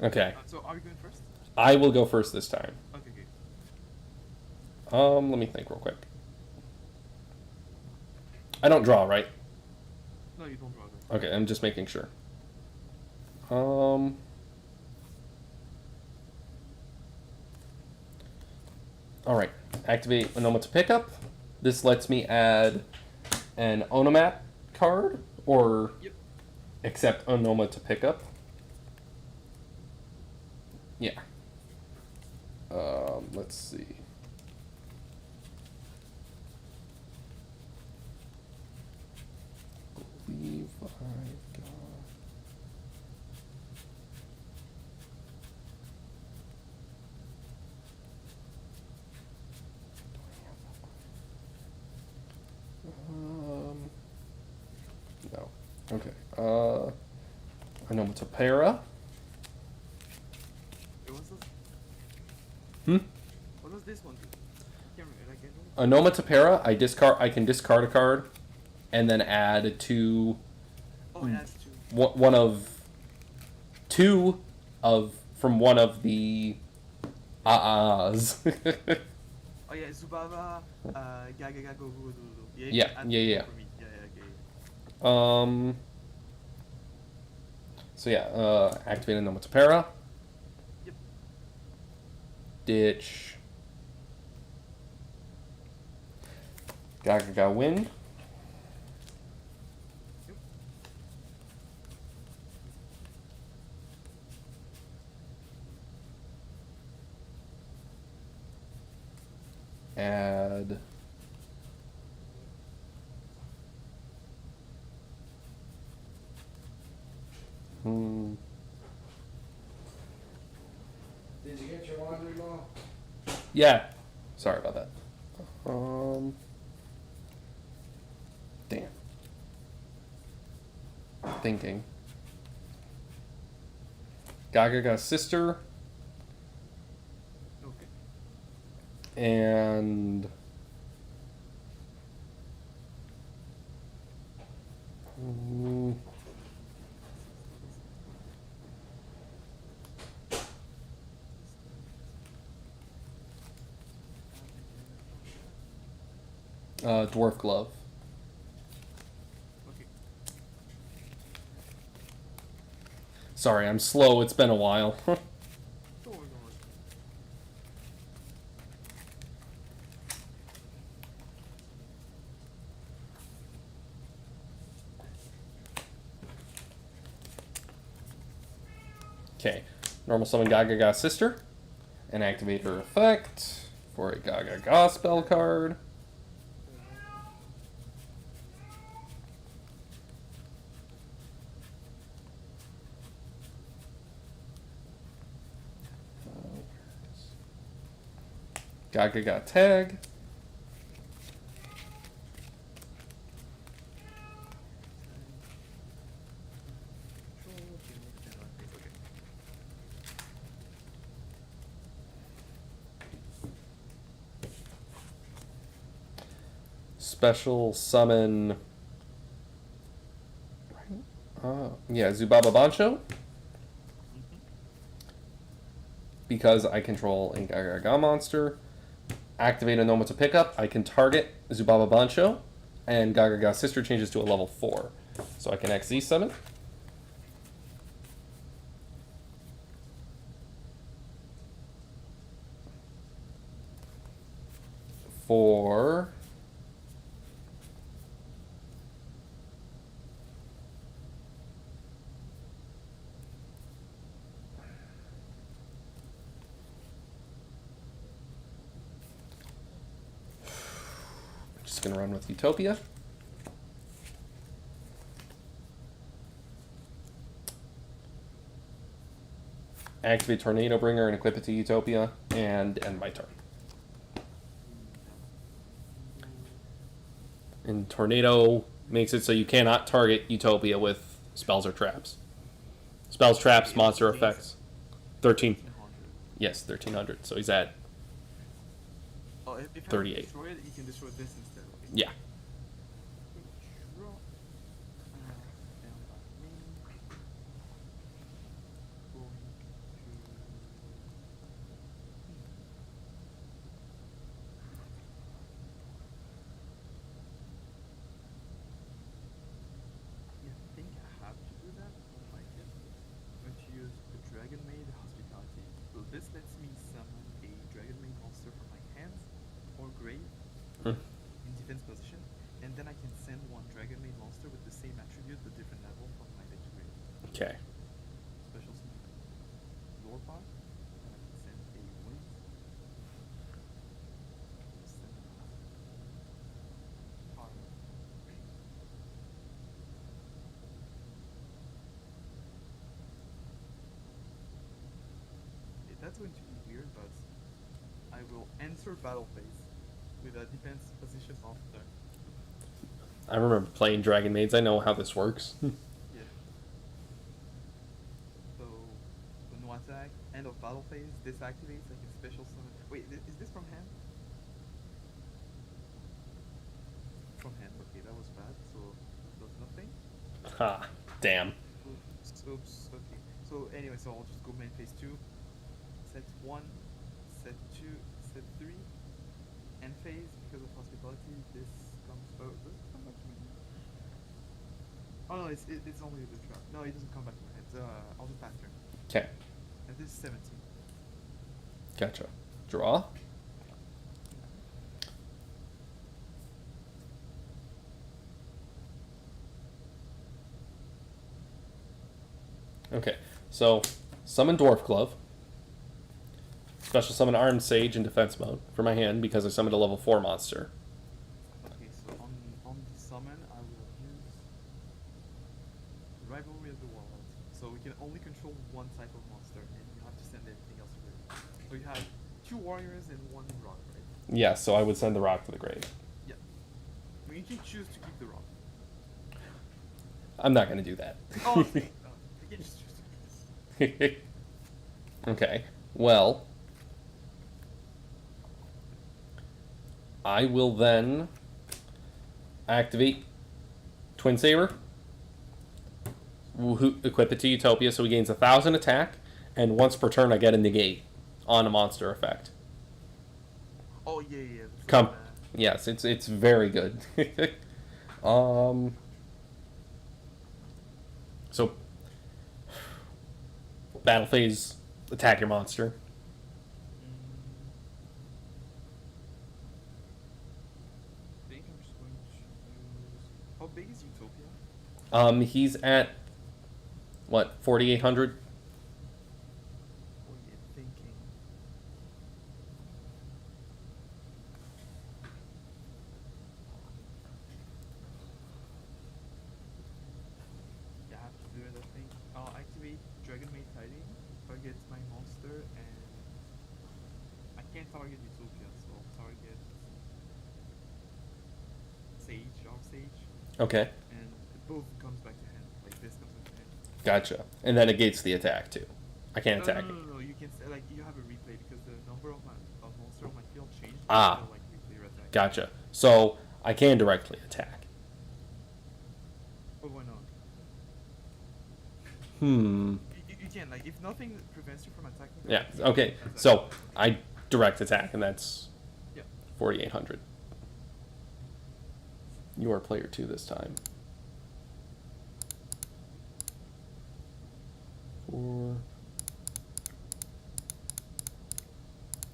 Okay. So are we going first? I will go first this time. Okay, good. Let me think real quick. I don't draw, right? No, you don't draw that. Okay, I'm just making sure. Alright. Activate Onoma to pickup. This lets me add an Onomat card, or Yep. accept Onoma to pickup. Yeah. Let's see. Believe I've got... No. Okay. Onomatopera. It was this. Hmm? What does this one do? I can't remember. Like, I don't Onomatopera. I can discard a card, and then add two. Oh, it adds 2. One of two of from one of the ahs. Oh yeah, Zubaba, Gagaga, Go, Go, Do, Do. Yeah, add yeah. 2 for me. Yeah, okay. So yeah, activate Onomatopera. Yep. Ditch. Gagaga win. Yep. Add. Did you get your laundry ball? Yeah. Sorry about that. Damn. Thinking. Gagaga sister Okay. and dwarf glove. Okay. Sorry, I'm slow. It's been a while. Don't worry, don't worry. Okay. Normal summon Gagaga sister and activate her effect for a Gagaga spell card. Gagaga tag. Special summon. Yeah, Zubaba Bancho. because I control a Gaga monster. Activate a Noma to pick up. I can target Zubaba Bancho, and Gaga's sister changes to a level 4. So I can XZ summon. For just gonna run with Utopia. Activate Tornado Bringer and equip it to Utopia, and end my turn. And Tornado makes it so you cannot target Utopia with spells or traps. Spells, traps, monster effects. 13. 1300. Yes, 1300. So he's at Oh, if 38. I destroy it, you can destroy this instead. Okay. yeah. Draw. Down by me. Going to. I think I have to do that. I don't like it. I'm going to use the Dragon Maid Hospitality. So this lets me summon a Dragon Maid monster from my hands or grave Hmm. in defense position, and then I can send one Dragon Maid monster with the same attribute but different level from my deck to grave. Okay. Special summon Lorepod, and I can send a Wind. Send Fire. Okay, that's going to be weird, but I will enter battle phase with a defense position off turn. I remember playing Dragon Maids. I know how this works. Yeah. So, no attack, end of battle phase, this activates, I can special summon. Wait, is this from hand? From hand, okay, that was bad, so that does nothing. Ha. Damn. Oops, okay. So, anyway, so I'll just go main phase 2. Set 1, set 2, set 3. End phase, because of hospitality, this comes. Oh, does it come back to my hand? Oh no, it's only the trap. No, it doesn't come back to my hand. I'll just pass turn. Okay. And this is 17. Gotcha. Draw. Okay. So, summon Dwarf Glove. Special summon Armed Sage in defense mode for my hand because I summoned a level 4 monster. Okay, so on the summon, I will use Rivalry of the World. So we can only control one type of monster, and you have to send everything else to grave. So you have 2 warriors and 1 rock, right? Yeah, so I would send the rock to the grave. Yeah. I mean, you can choose to keep the rock. I'm not going to do that. Oh, okay. You can just choose to keep this. Okay. Well, I will then activate Twin Saber, equip it to Utopia so he gains 1,000 attack, and once per turn I get a negate on a monster effect. Oh, yeah, yeah. That's Come. not bad. Yes, it's very good. So, battle phase, attack your monster. I think I'm just going to use. How big is Utopia? He's at what, 4,800? What are you thinking? Yeah, I have to do it, I think. I'll activate Dragon Maid Tiding, target my monster, and I can't target Utopia, so I'll target Sage, Arm Sage, Okay, and it both comes back to hand. Like this comes back to hand. gotcha. And then it negates the attack too. I can't attack it. No. You can say, like, you have a replay because the number of monster on my field changed. Ah. So, like, replay your attack. Gotcha. So I can directly attack. Oh, why not? Hmm. You can, like, if nothing prevents you from attacking. Yeah. directly, Okay. that's So actually- I direct attack, and that's Yeah. 4,800. You are player 2 this time. 4.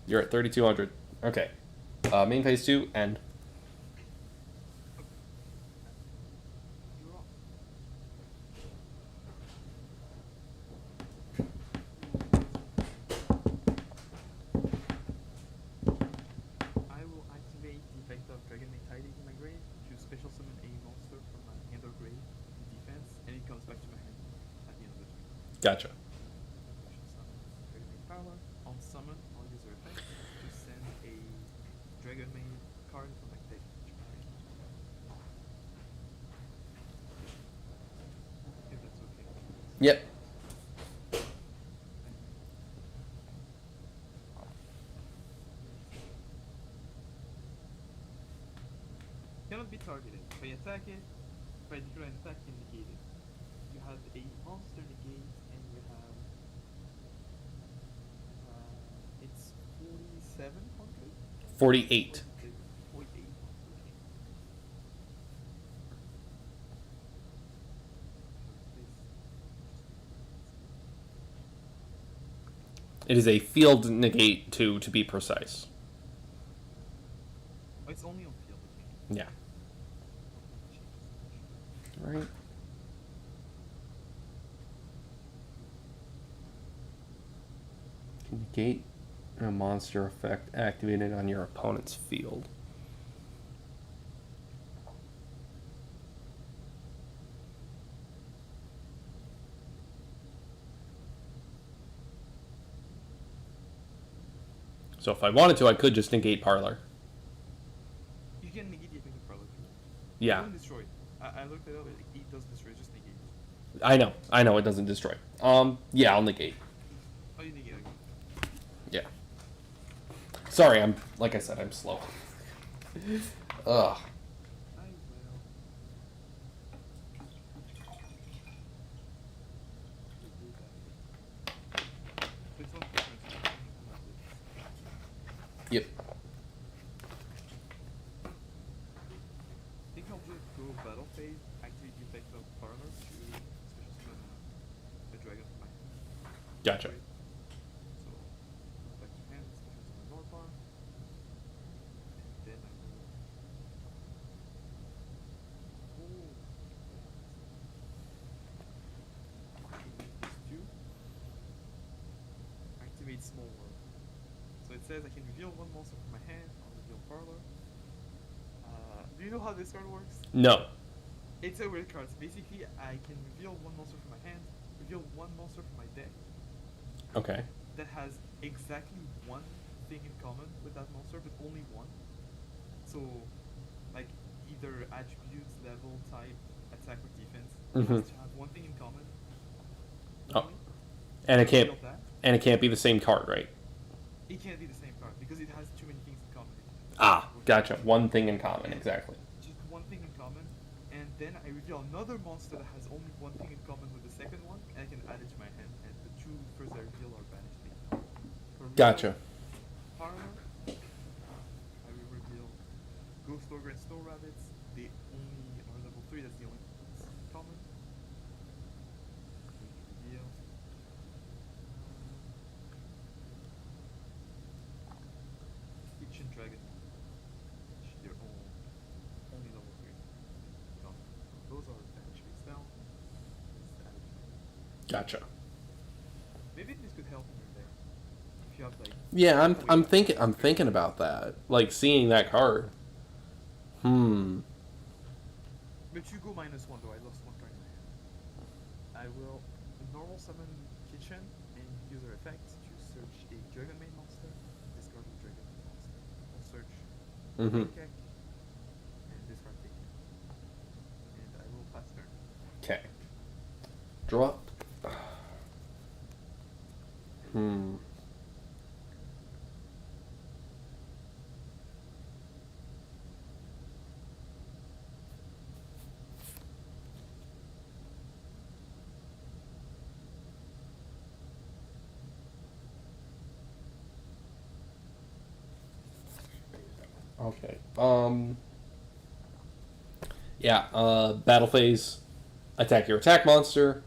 You're at 3,200. Okay. Main phase 2 end. You're wrong. I will activate the effect of Dragon Mentality in my grave to special summon a monster from my hand or grave in defense, and it comes back to my hand at the end of the turn. Gotcha. Special summon Dragon Maid Power. On summon, I'll use her effect to send a Dragon Maid card from my deck to my hand. If that's okay. Yep. Cannot be targeted. If I attack it, if I declare an attack, can negate it. You have a monster negate, and you have it's 4,700. 48. 48. Okay. It is a field negate 2 to be precise. Oh, it's only on field. Okay. Yeah. Right. Negate a monster effect activated on your opponent's field. So if I wanted to, I could just negate Parlor. You can negate the effect of Parlor. Yeah. It doesn't destroy. I looked it up. It does destroy. Just negate. I know it doesn't destroy. Yeah, I'll negate. Oh, you negate. Okay. Yeah. Sorry, like I said, I'm slow. Ugh. I will. It's on difference. Yep. I think I'll just go battle phase, activate the effect of Parlor to special summon a dragon from my hand. Gotcha. Right? So, back to hand, special summon Norbar. And then I will. Oh. Activate these two. Activate Small World. So it says I can reveal one monster from my hand, I'll reveal Parlor. Do you know how this card works? No. It's a weird card. So basically, I can reveal one monster from my hand, reveal one monster from my deck Okay. that has exactly one thing in common with that monster, but only one. So, like, either attributes, level, type, attack, or defense. It has to have one thing in common. Oh. only. And it I can't reveal that. and it can't be the same card, right? It can't be the same card because it has too many things in common. Ah, gotcha. One thing in common, exactly. Just one thing in common, and then I reveal another monster that has only one thing in common with the second one, and I can add it to my hand, and the two first I reveal are banished. For Gotcha. Parlor, I will reveal Ghost Ogre and Snow Rabbits. They only are level 3, that's the only thing in common. Reveal. Kitchen Dragon. Which they're all only level 3. Common. So those are banished face down. Let's add it to my hand. Gotcha. Maybe this could help in your deck. If you have like Yeah, I'm thinking about that. Like seeing that card. But you go -1 though, I lost one card in my hand. I will normal summon Kitchen and use her effect to search a Dragon Maid monster, discard a Dragon Maid monster. I'll search Mhm. Kek and discard Kek. And I will pass turn. Okay. Draw. Okay. Yeah, battle phase. Attack your attack monster.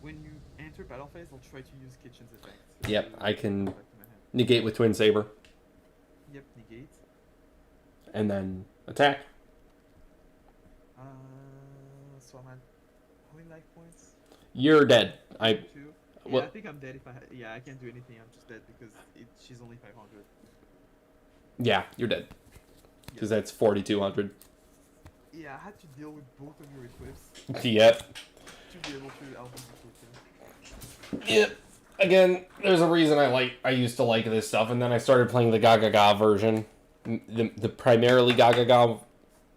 When you enter battle phase, I'll try to use Kitchen's effect. Yep, to I go can back to my hand. negate with Twin Saber. Yep, negate. And then attack. So I'm at how many life points? You're dead. I 2. Yeah, well- I think I'm dead if yeah, I can't do anything. I'm just dead because she's only 500. yeah, you're dead. Because that's 4,200. Yeah, I had to deal with both of your equips Yep. to be able to outwit the Tokyo. Yep. Again, there's a reason I used to like this stuff, and then I started playing the Gagaga version, the primarily Gagaga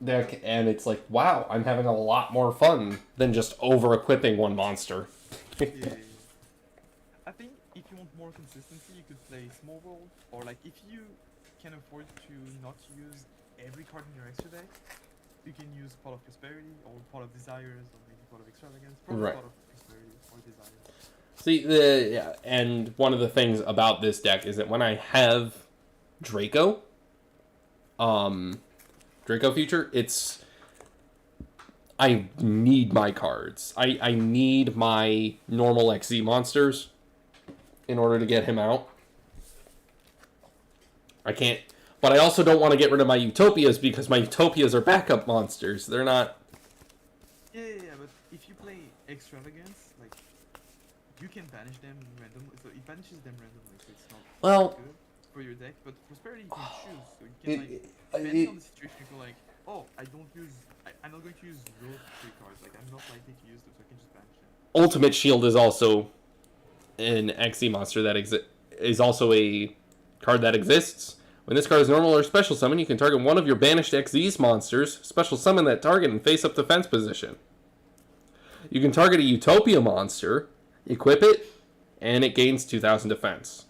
deck, and it's like, wow, I'm having a lot more fun than just over equipping one monster. Yeah. I think if you want more consistency, you could play Small World, or like if you can afford to not use every card in your extra deck, you can use Pot of Prosperity or Pot of Desires or maybe Pot of Extravagance. Probably Right. Pot of Prosperity or Desires. See, and one of the things about this deck is that when I have Draco, Draco Future, I need my cards. I need my normal XZ monsters in order to get him out. I can't, but I also don't want to get rid of my Utopias because my Utopias are backup monsters. They're not. Yeah, but if you play Extravagance, like, you can banish them randomly, so it banishes them randomly, so it's not Well, good for your deck, but Prosperity you can choose, so you can, like, depending on the situation, you can, like, oh, I'm not going to use those 3 cards, like, I'm not likely to use them, so I can just banish them. Ultimate Shield is also an XZ monster that is also a card that exists. When this card is normal or special summon, you can target one of your banished XZ monsters, special summon that target, and face up defense position. You can target a Utopia monster, equip it, and it gains 2,000 defense.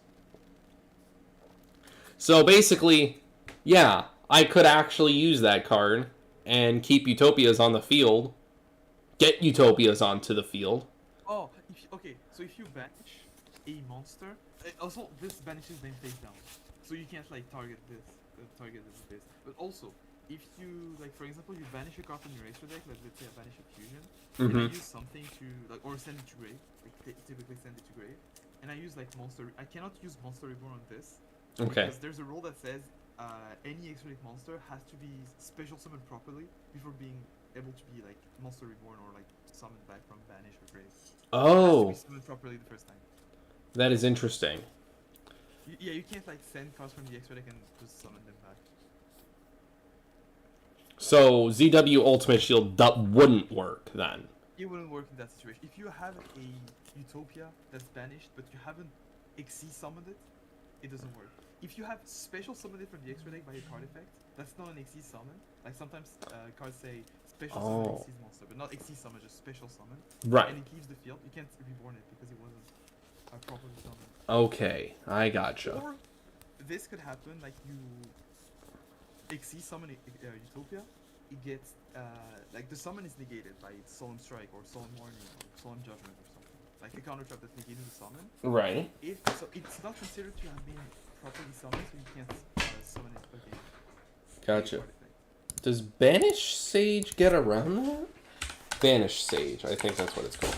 So basically, yeah, I could actually use that card and keep Utopias on the field, get Utopias onto the field. Oh, okay, so if you banish a monster, also, this banishes them face down, so you can't, like, target this with this, but also, if you, like, for example, you banish a card from your extra deck, like, let's say I banish a fusion, and I use something to, like, or send it to grave, like, typically send it to grave, and I use, like, I cannot use Monster Reborn on this, Okay. because there's a rule that says, any extra deck monster has to be special summoned properly before being able to be, like, Monster Reborn or, like, summoned back from banish or grave. Oh, It has to be summoned properly the first time. that is interesting. Yeah, you can't, like, send cards from the extra deck and just summon them back. So ZW Ultimate Shield wouldn't work then. It wouldn't work in that situation. If you have a Utopia that's banished, but you haven't XC summoned it, it doesn't work. If you have special summoned it from the extra deck by a card effect, that's not an XC summon. Like, sometimes cards say special summon XC monster, but not XC summon, just special summon. Right. And it leaves the field. You can't reborn it because it wasn't properly summoned. Okay, I gotcha. Or this could happen, like, you XC summon Utopia, it gets, like, the summon is negated by Solemn Strike or Solemn Warning or Solemn Judgment or something. Like a counter trap that negated the summon. Right. So it's not considered to have been properly summoned, so you can't summon it again. Gotcha. Does Banish Sage get around that? Banish Sage, I think that's what it's called.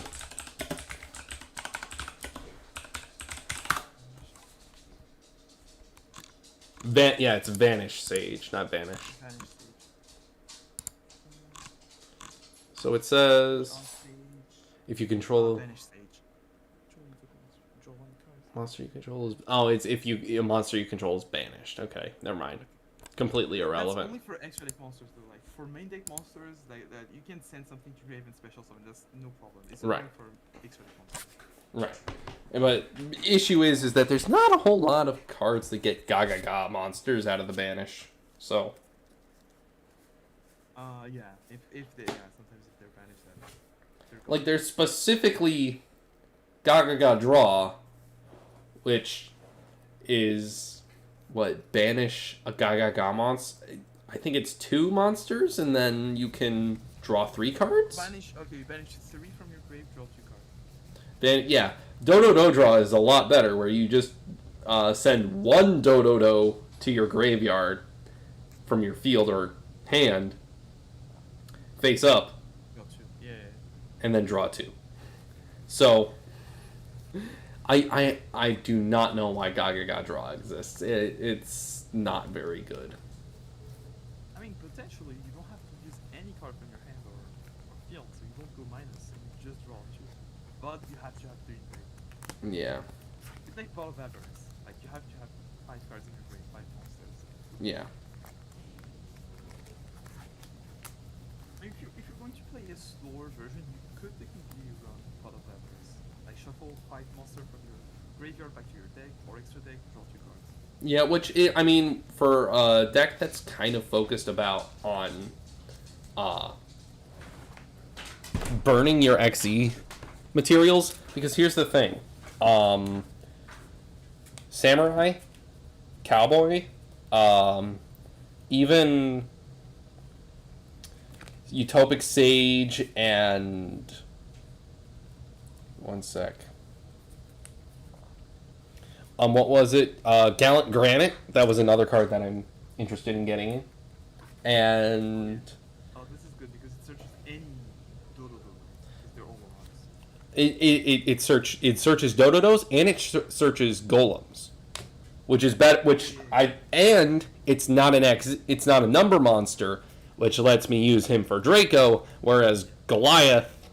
Yeah, it's Vanish Sage, not Banish. Vanish Stage. So it says, On stage. if you control Vanish Stage. Draw one card. monster you control is... Oh, it's if a monster you control is banished. Okay, never mind. Completely That's irrelevant. only for extra deck monsters though. Like, for main deck monsters, like that, you can send something to grave and special summon. That's no problem. It's only Right. for extra deck monsters. Right. But the issue is that there's not a whole lot of cards that get Gaga monsters out of the banish. So, Yeah. If they, sometimes if they're banished, they're like, there's specifically Gaga draw, which is what, banish a Gaga monster. I think it's 2 monsters, and then you can draw 3 cards. banish. Okay, you banish 3 from your grave, draw 2 cards. Then yeah, Dodo draw is a lot better, where you just send 1 Dodo to your graveyard, from your field or hand face up, Got you. Yeah. and then draw 2. So I do not know why Gaga Draw exists. It's not very good. I mean, potentially you don't have to use any card from your hand or field, so you don't go minus and you just draw 2. But you have to have 3 in grade. Yeah. It's like Ball of Avarice. Like you have to have 5 cards in your grade, 5 monsters. Yeah. If you're going to play a slower version, you could technically run Ball of Avarice. Like shuffle 5 monsters from your graveyard back to your deck, or extra deck, draw 2 cards. Yeah, I mean, for a deck that's kind of focused on burning your XE materials, because here's the thing. Samurai, Cowboy, even Utopic Sage and... One sec. What was it? Gallant Granite. That was another card that I'm interested in getting. And Oh, this is good because it searches any Dodo because they're all ones. it searches Dododos and it searches Golems, which is better. And it's not it's not a number monster, which lets me use him for Draco, whereas Goliath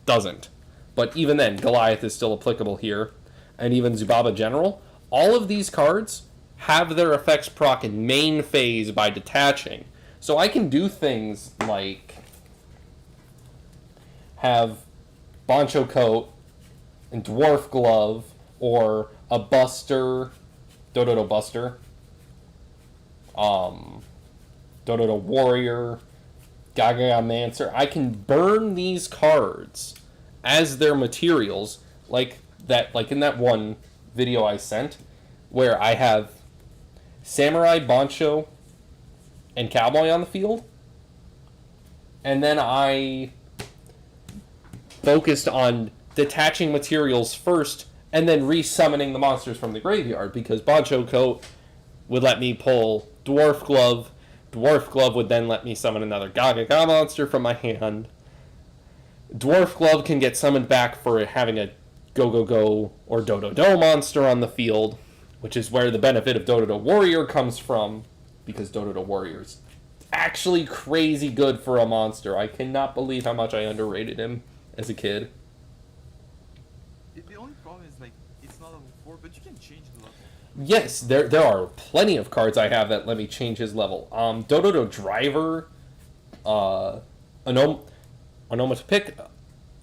doesn't. But even then, Goliath is still applicable here. And even Zubaba General, all of these cards have their effects proc in main phase by detaching. So I can do things like have Boncho Coat and Dwarf Glove, or a Buster, Dododo Buster, Dododo Warrior, Gaga Mancer. I can burn these cards as their materials, like in that one video I sent, where I have Samurai, Boncho, and Cowboy on the field, and then I focused on detaching materials first, and then resummoning the monsters from the graveyard, because Boncho Coat would let me pull Dwarf Glove. Dwarf Glove would then let me summon another Gaga monster from my hand. Dwarf Glove can get summoned back for having a Go or Dodo monster on the field, which is where the benefit of Dodo Warrior comes from, because Dodo Warrior is actually crazy good for a monster. I cannot believe how much I underrated him as a kid. The only problem is, like, it's not level 4, but you can change the level. Yes, there are plenty of cards I have that let me change his level. Dodo Driver, Anoma to pick.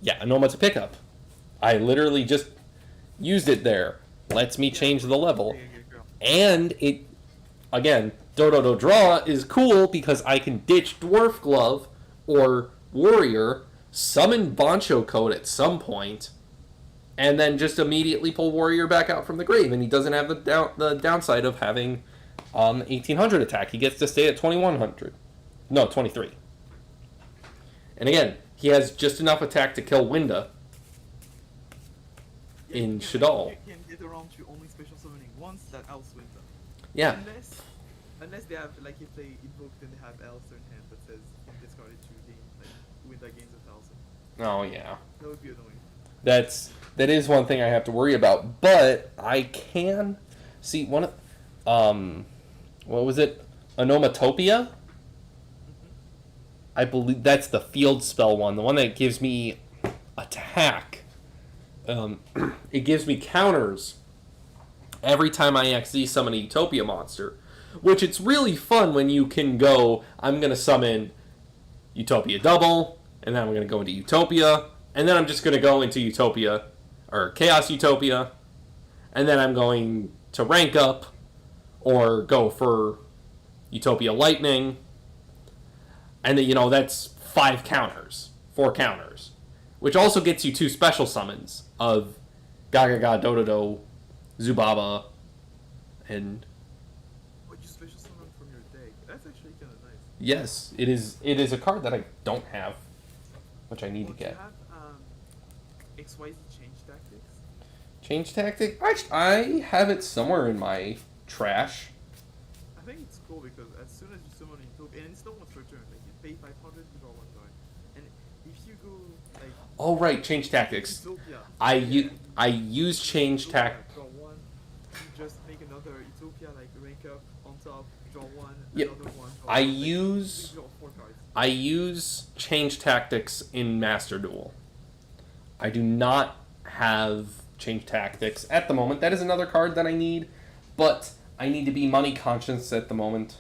Yeah, Anoma to pick up. I literally just used it there. Lets me change the level. And it, again, Dodo Draw is cool because I can ditch Dwarf Glove or Warrior, summon Boncho Coat at some point, and then just immediately pull Warrior back out from the grave. And he doesn't have the downside of having 1800 attack. He gets to stay at 2100. No, 23. And again, he has just enough attack to kill Winda in Shadal. You can get around to only special summoning once that else wins up. Yeah. Unless they have, like, if they invoke, then they have Alistair in hand that says you can discard it to gain, like, Winda gains 1,000. Oh, yeah. That would be annoying. That is one thing I have to worry about, but I can see one of what was it? Onomatopia? I believe that's the field spell one, the one that gives me attack. It gives me counters every time I XZ summon a Utopia monster, which it's really fun when you can go, I'm going to summon Utopia double, and then I'm going to go into Utopia, and then I'm just going to go into Utopia, or Chaos Utopia, and then I'm going to rank up, or go for Utopia Lightning, and then, that's 4 counters, which also gets you 2 special summons of Gaga, Dodo, Zubaba, and... But you special summon from your deck. That's actually kind of nice. Yes, it is a card that I don't have, which I need to get. Do you have XYZ change tactics? Change tactic? I have it somewhere in my trash. I think it's cool because at soon as you summon Utopia, and it's no one's return. Like you pay 500 to draw one card, and if you go like Oh right, change tactics. Utopia, I use change Utopia, tac. draw one. You just make another Utopia like rank up on top, draw one, Yep. another one. Draw I one. Like, use you draw 4 cards. I use change tactics in Master Duel. I do not have change tactics at the moment. That is another card that I need, but I need to be money conscious at the moment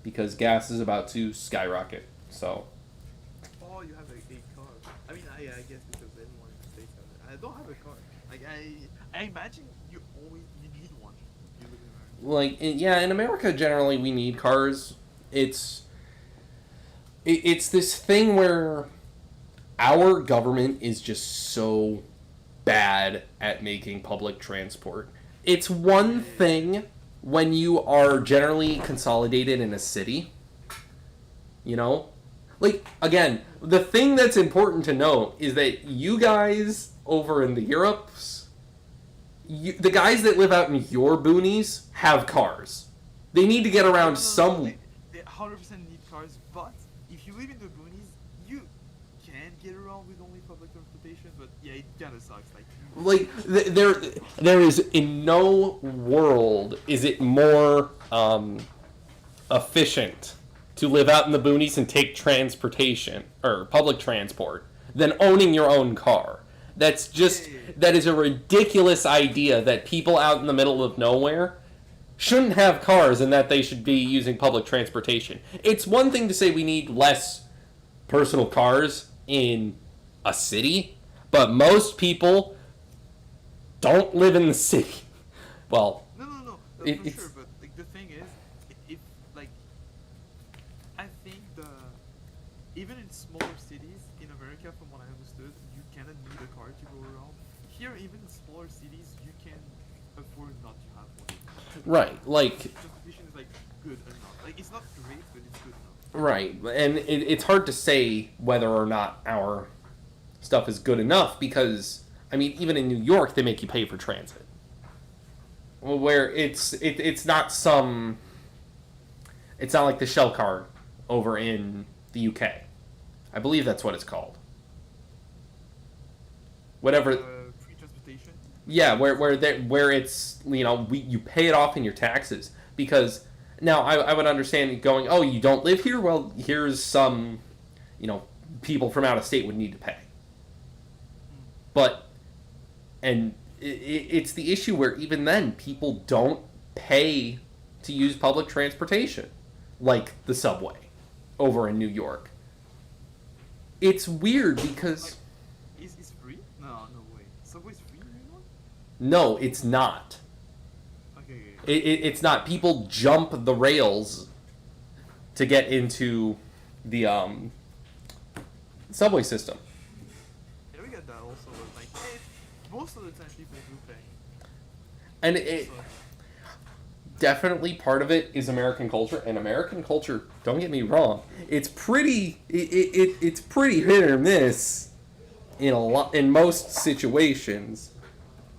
because gas is about to skyrocket. So Oh, you have a card. I mean, I guess because everyone in the States has it. I don't have a card. Like, I imagine you need one. You live in America. in America generally we need cars. It's this thing where our government is just so bad at making public transport. It's one thing when you are generally consolidated in a city, you know? Like, again, the thing that's important to know is that you guys over in the Europes, the guys that live out in your boonies have cars. They need to get around some... They 100% need cars, but if you live in the boonies, you can get around with only public transportation, but yeah, it kinda sucks. There is in no world is it more efficient to live out in the boonies and take transportation or public transport than owning your own car. That is a ridiculous idea that people out in the middle of nowhere shouldn't have cars and that they should be using public transportation. It's one thing to say we need less personal cars in a city, but most people don't live in the city. Well, No, for it's sure, but like the thing is, if like, I think even in smaller cities in America, from what I understood, you cannot need a car to go around. Here, even in smaller cities, you can afford not to have one. right, like Transportation is like good enough. Like it's not great, but it's good enough. right, and it's hard to say whether or not our stuff is good enough because I mean, even in New York, they make you pay for transit. Where it's not it's not like the Shell card over in the UK. I believe that's what it's called. Whatever. Free transportation. Yeah, where it's you pay it off in your taxes because now I would understand going, oh, you don't live here, well here's some people from out of state would need to pay, but and it's the issue where even then people don't pay to use public transportation like the subway over in New York. It's weird because Is free? No way. Subway's free in New York? no, it's not. Okay. It's not. People jump the rails to get into the subway system. Yeah, we get that also, but like, most of the time people do pay. And it definitely part of it is American culture, and American culture, don't get me wrong, it's pretty it's pretty hit or miss in most situations,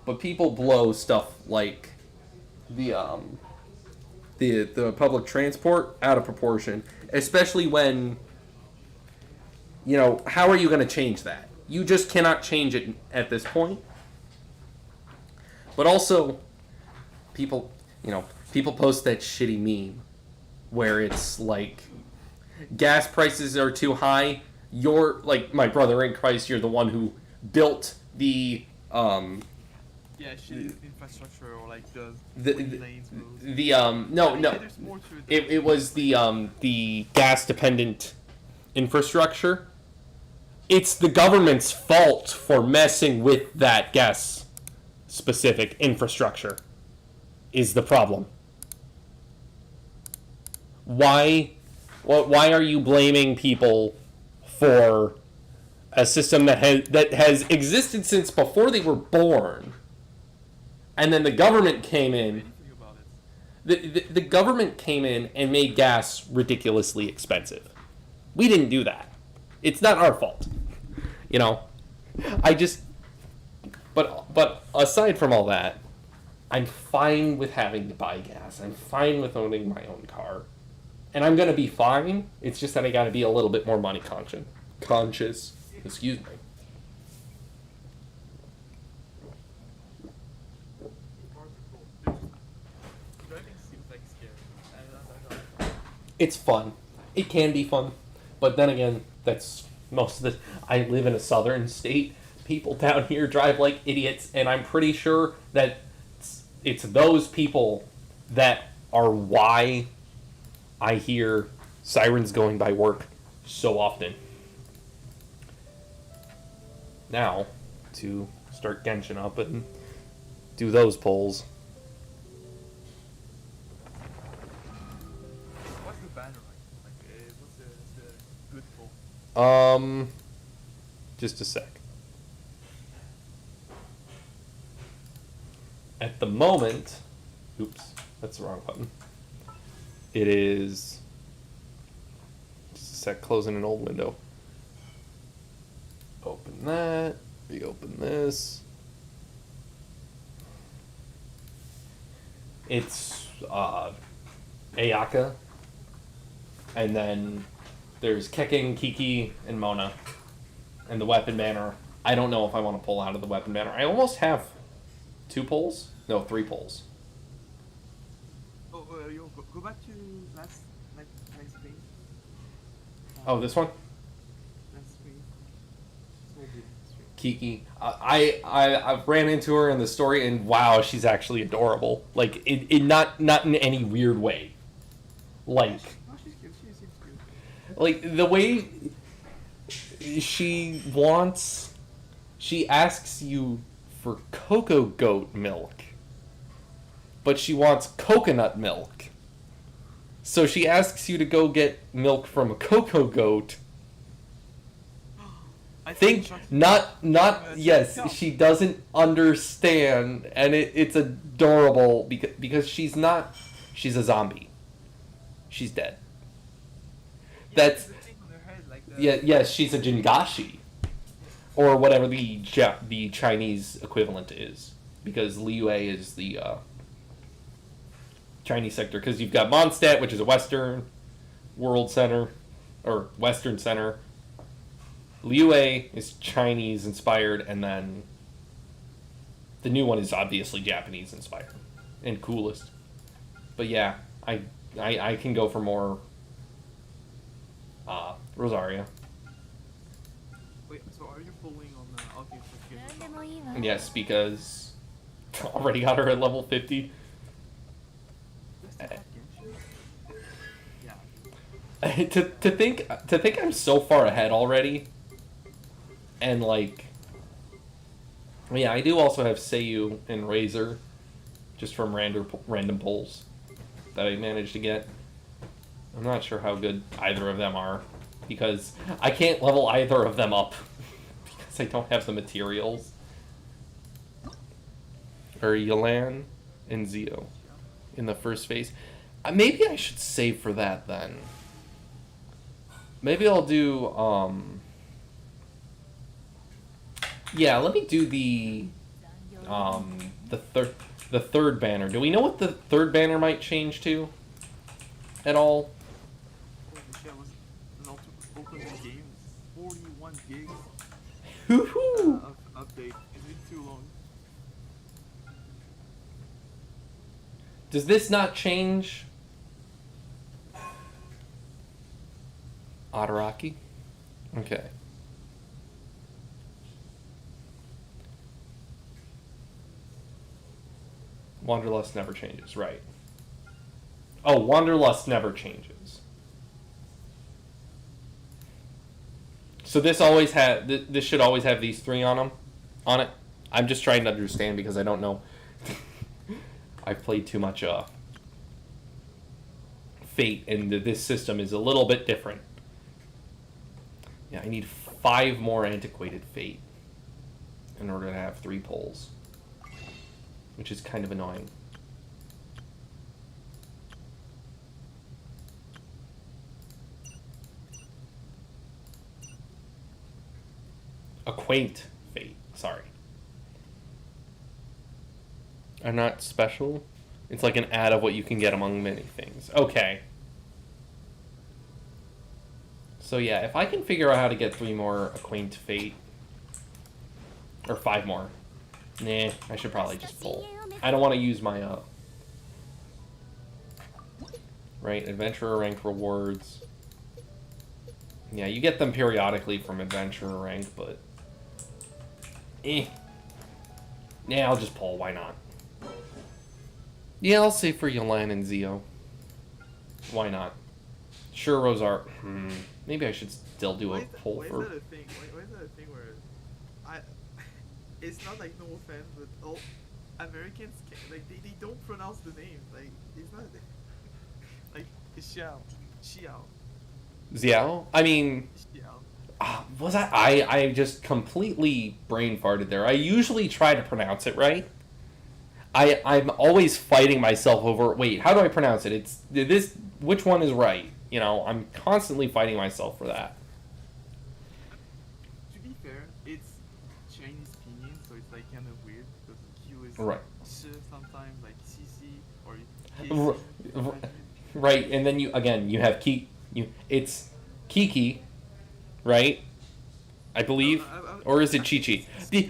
but people blow stuff like the public transport out of proportion, especially when how are you going to change that? You just cannot change it at this point. But also, people post that shitty meme where it's like, gas prices are too high. You're like my brother in Christ. You're the one who built the Yeah, shit infrastructure or like the lanes, roads. No. There's more to it. It was the gas dependent infrastructure. It's the government's fault for messing with that gas specific infrastructure is the problem. Why are you blaming people for a system that has existed since before they were born? And then the government came in. Anything about it. The government came in and made gas ridiculously expensive. We didn't do that. It's not our fault. But aside from all that, I'm fine with having to buy gas. I'm fine with owning my own car. And I'm gonna be fine. It's just that I gotta be a little bit more money conscious. Excuse me. Driving seems like scary. I don't know. It's fun. It can be fun. But then again, that's most of the... I live in a southern state. People down here drive like idiots, and I'm pretty sure that it's those people that are why I hear sirens going by work so often. Now, to start Genshin up and do those polls. What's the banner like? What's the good poll? Just a sec. At the moment, oops, that's the wrong button. It is, just a sec, closing an old window. Open that, reopen this. It's Ayaka, and then there's Keking, Kiki, and Mona. And the weapon banner, I don't know if I want to pull out of the weapon banner. I almost have 2 polls? No, 3 polls. Oh, yo, go back to last screen. Oh, this one? Last screen. Small bit screen. Kiki. I've ran into her in the story, and wow, she's actually adorable. Like, not in any weird way. Like, Oh, she's cute. She seems cute. like the way she asks you for cocoa goat milk, but she wants coconut milk. So she asks you to go get milk from a cocoa goat. I Yes, she doesn't understand, and it's adorable because she's a zombie. She's dead. That's the thing on her head, like the, yes, she's a Jingashi, or whatever the Chinese equivalent is, because Liyue is the Chinese sector. Because you've got Mondstadt, which is a Western world center, or Western center. Liyue is Chinese inspired, and then the new one is obviously Japanese inspired and coolest. But yeah, I can go for more Rosaria. Wait, so are you following on okay, so good. Yes, because already got her at level 50. Let's talk Genshin. Yeah. to think I'm so far ahead already, and like, yeah, I do also have Seiyu and Razor, just from random polls that I managed to get. I'm not sure how good either of them are, because I can't level either of them up because I don't have the materials. Or Yelan and Zio in the first phase. Maybe I should save for that then. Maybe I'll do yeah, let me do the third banner. Do we know what the third banner might change to at all? Holy shit, was an open game. 41 gigs Hoo-hoo! of update. Is it too long? Does this not change Adaraki? Okay. Wanderlust never changes, right. Oh, Wanderlust never changes. So this should always have these 3 on it. I'm just trying to understand because I don't know. I've played too much Fate, and this system is a little bit different. Yeah, I need 5 more antiquated Fate in order to have 3 polls, which is kind of annoying. A quaint Fate, sorry. Are not special? It's like an ad of what you can get among many things. Okay. So yeah, if I can figure out how to get 3 more Acquaint Fate, or 5 more, nah, I should probably just pull. I don't want to use my right, adventurer rank rewards. Yeah, you get them periodically from adventurer rank, but yeah, I'll just pull. Why not? Yeah, I'll say for Yolan and Zio. Why not? Sure, Rosar. Maybe I should still do a pull for. Why is that a thing? Why is that a thing where I? It's not like no offense, but all Americans like they don't pronounce the names. Like it's not like Xiao. Xiao? I mean, was I just completely brain farted there. I usually try to pronounce it right. I'm always fighting myself over, wait, how do I pronounce it? It's this, which one is right? You know, I'm constantly fighting myself for that. To be fair, it's Chinese pinyin, so it's like kind of weird because Q is Right. sh sometimes, like CC or Right, and then you have it's Kiki, right? I believe, or is it Chi-Chi?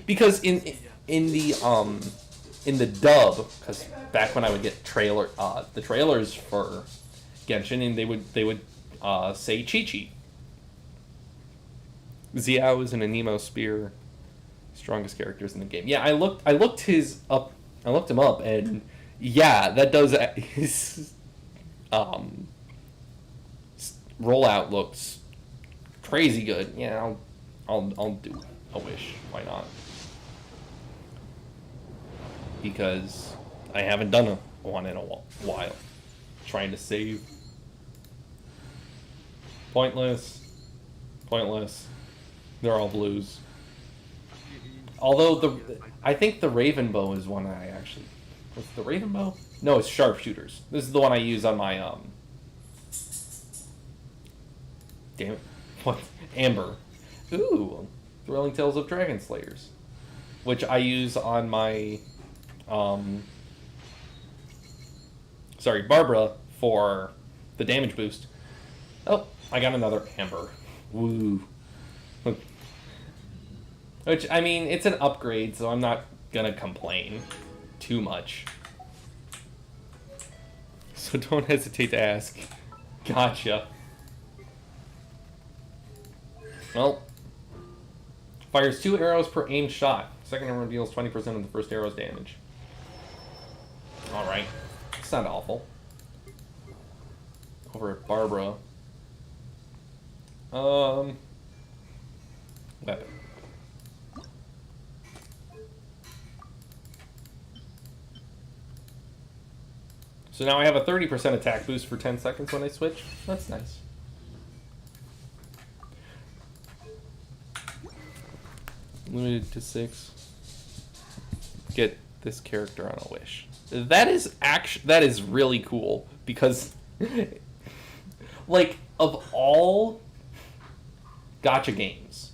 Because in the dub, because back when I would get the trailers for Genshin, and they would say Chi-Chi. Xiao is an Anemo Spear, strongest characters in the game. Yeah, I looked him up, and yeah, that does his rollout looks crazy good. Yeah, I'll do a wish. Why not? Because I haven't done one in a while. Trying to save. Pointless. They're all blues. Although I think the Raven Bow is one I actually. What's the Raven Bow? No, it's Sharpshooters. This is the one I use on my Damn it! What? Amber. Ooh, Thrilling Tales of Dragon Slayers, which I use on my Barbara for the damage boost. Oh, I got another Amber. Woo. Which, I mean, it's an upgrade, so I'm not gonna complain too much. So don't hesitate to ask. Gotcha. Well, fires 2 arrows per aimed shot. Second arrow deals 20% of the first arrow's damage. Alright. It's not awful. Over at Barbara. Weapon. So now I have a 30% attack boost for 10 seconds when I switch. That's nice. Limited to 6. Get this character on a wish. That is really cool because like of all gacha games,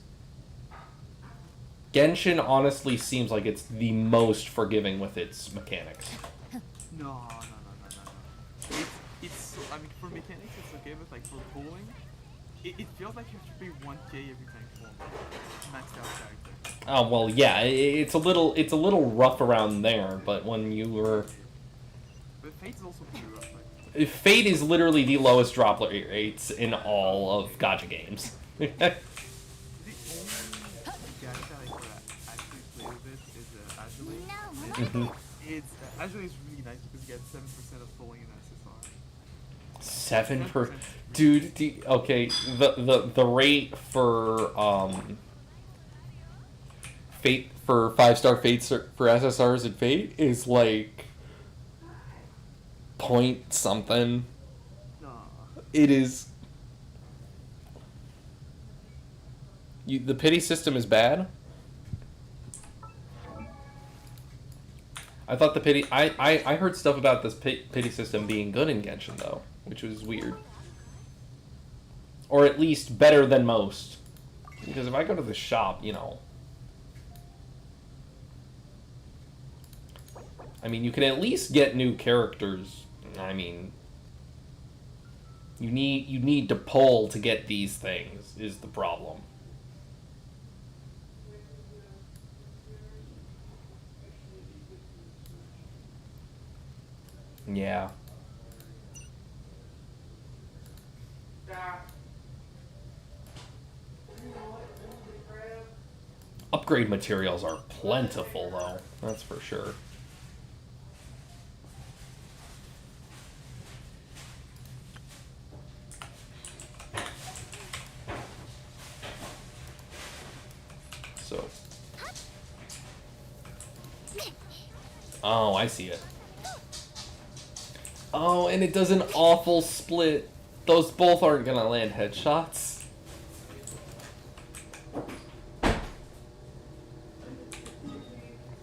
Genshin honestly seems like it's the most forgiving with its mechanics. No. It's I mean, for mechanics it's okay, but like for pulling, it feels like you have to pay 1K every time you pull maxed out character. Oh well, yeah, it's a little rough around there, but when you were, but Fate's also pretty rough. Like, Fate is literally the lowest drop rates in all of gacha games. the only gacha like that actually play with it is Azulate. It's Azulate is really nice because you get 7% of pulling in SSR. 7%, dude. Okay, the rate for Fate for 5-star Fates for SSRs and Fate is like point something. No. It is. The pity system is bad. I thought the pity. I heard stuff about this pity system being good in Genshin though, which was weird. Or at least better than most. Because if I go to the shop, you know. I mean, you can at least get new characters. I mean, You need to pull to get these things is the problem. Yeah. Upgrade materials are plentiful, though. That's for sure. So. Oh, I see it. Oh, and it does an awful split. Those both aren't gonna land headshots.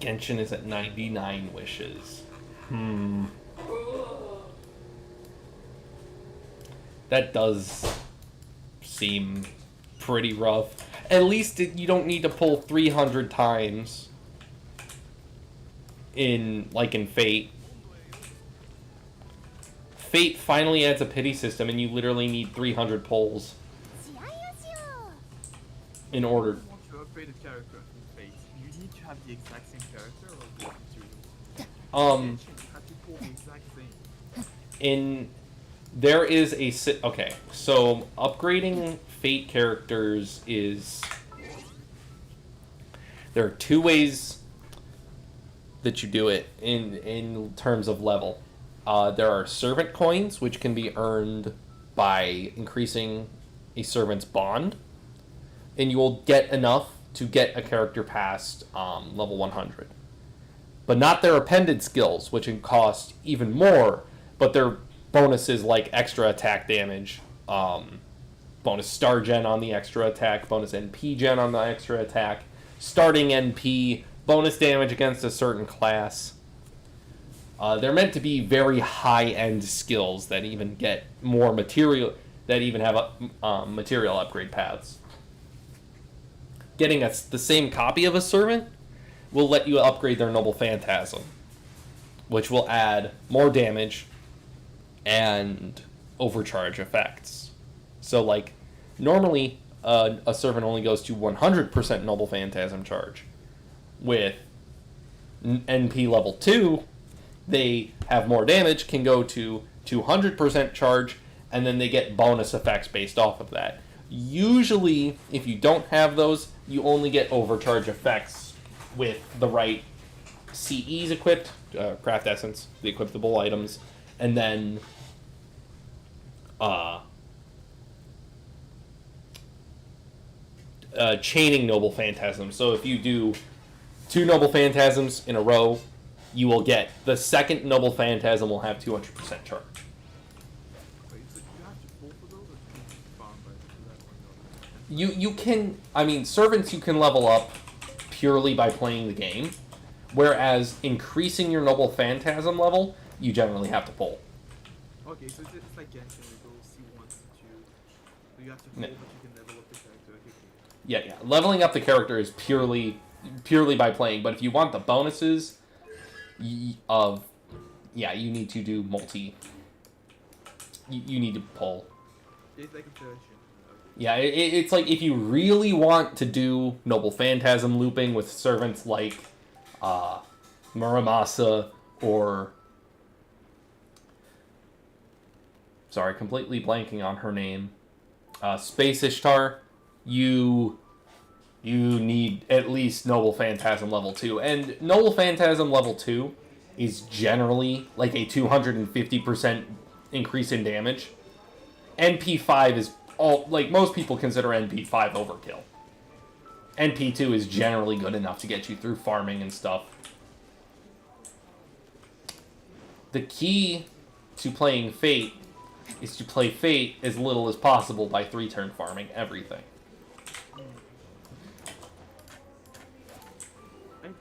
Genshin is at 99 wishes. That does seem pretty rough. At least you don't need to pull 300 times in Fate. Fate finally adds a pity system, and you literally need 300 pulls in order. If you want to upgrade a character in Fate, you need to have the exact same character or the material. You have to pull the exact same. There is okay, so upgrading Fate characters is... There are two ways that you do it in terms of level. There are servant coins, which can be earned by increasing a servant's bond, and you will get enough to get a character past level 100. But not their appended skills, which can cost even more, but their bonuses like extra attack damage, bonus star gen on the extra attack, bonus NP gen on the extra attack, starting NP, bonus damage against a certain class. They're meant to be very high-end skills that even get more material, that even have material upgrade paths. Getting the same copy of a servant will let you upgrade their Noble Phantasm, which will add more damage and overcharge effects. So, normally a servant only goes to 100% Noble Phantasm charge. With NP level 2, they have more damage, can go to 200% charge, and then they get bonus effects based off of that. Usually, if you don't have those, you only get overcharge effects with the right CEs equipped, craft essence, the equipable items, and then chaining Noble Phantasms. So if you do 2 Noble Phantasms in a row, you will get the second Noble Phantasm will have 200% charge. Wait, so you have to pull for those, or can you just farm by that one? You can, servants you can level up purely by playing the game, whereas increasing your Noble Phantasm level, you generally have to pull. Okay, so it's like Genshin, we go C1, C2. So you have to pull, but you can level up the character. Okay. Yeah. Leveling up the character is purely by playing, but if you want the bonuses you need to do multi. You need to pull. It's like a version. Yeah, it's like if you really want to do Noble Phantasm looping with servants like Muramasa or... Sorry, completely blanking on her name. Space Ishtar, you need at least Noble Phantasm level 2. And Noble Phantasm level 2 is generally like a 250% increase in damage. NP5 is most people consider NP5 overkill. NP2 is generally good enough to get you through farming and stuff. The key to playing Fate is to play Fate as little as possible by 3-turn farming everything.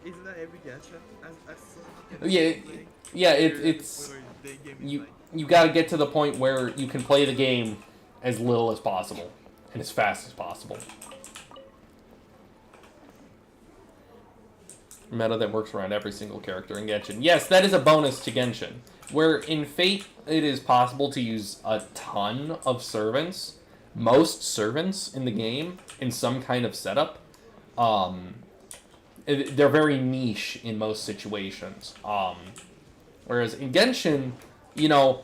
Isn't that every gacha? It's you got to get to the point where you can play the game as little as possible and as fast as possible. meta that works around every single character in Genshin. Yes, that is a bonus to Genshin. Where in Fate, it is possible to use a ton of servants, most servants in the game, in some kind of setup. They're very niche in most situations. Whereas in Genshin, you know,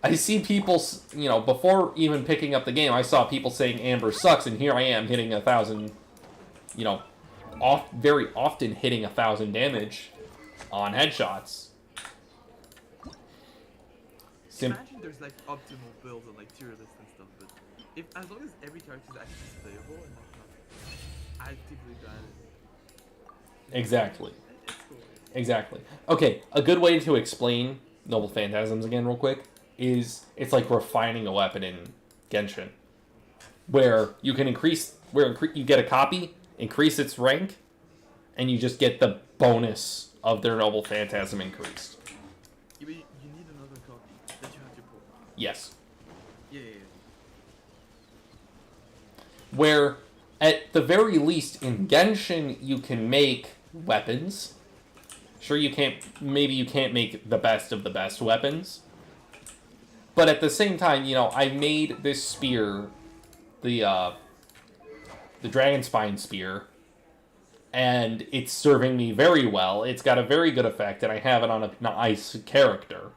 I see people, you know, before even picking up the game, I saw people saying Amber sucks, and here I am hitting 1,000, you know, very often hitting 1,000 damage on headshots. Imagine there's like optimal builds and like tier lists and stuff, but if as long as every character is actually playable and not actively bad, Exactly. it's cool. Exactly. Okay, a good way to explain Noble Phantasms again real quick is it's like refining a weapon in Genshin. Where you can you get a copy, increase its rank, and you just get the bonus of their Noble Phantasm increased. You need another copy that you have to pull. Yes. Yeah. Where, at the very least, in Genshin, you can make weapons. Sure, maybe you can't make the best of the best weapons. But at the same time, you know, I made this spear, the Dragon Spine Spear, and it's serving me very well. It's got a very good effect, and I have it on a nice character.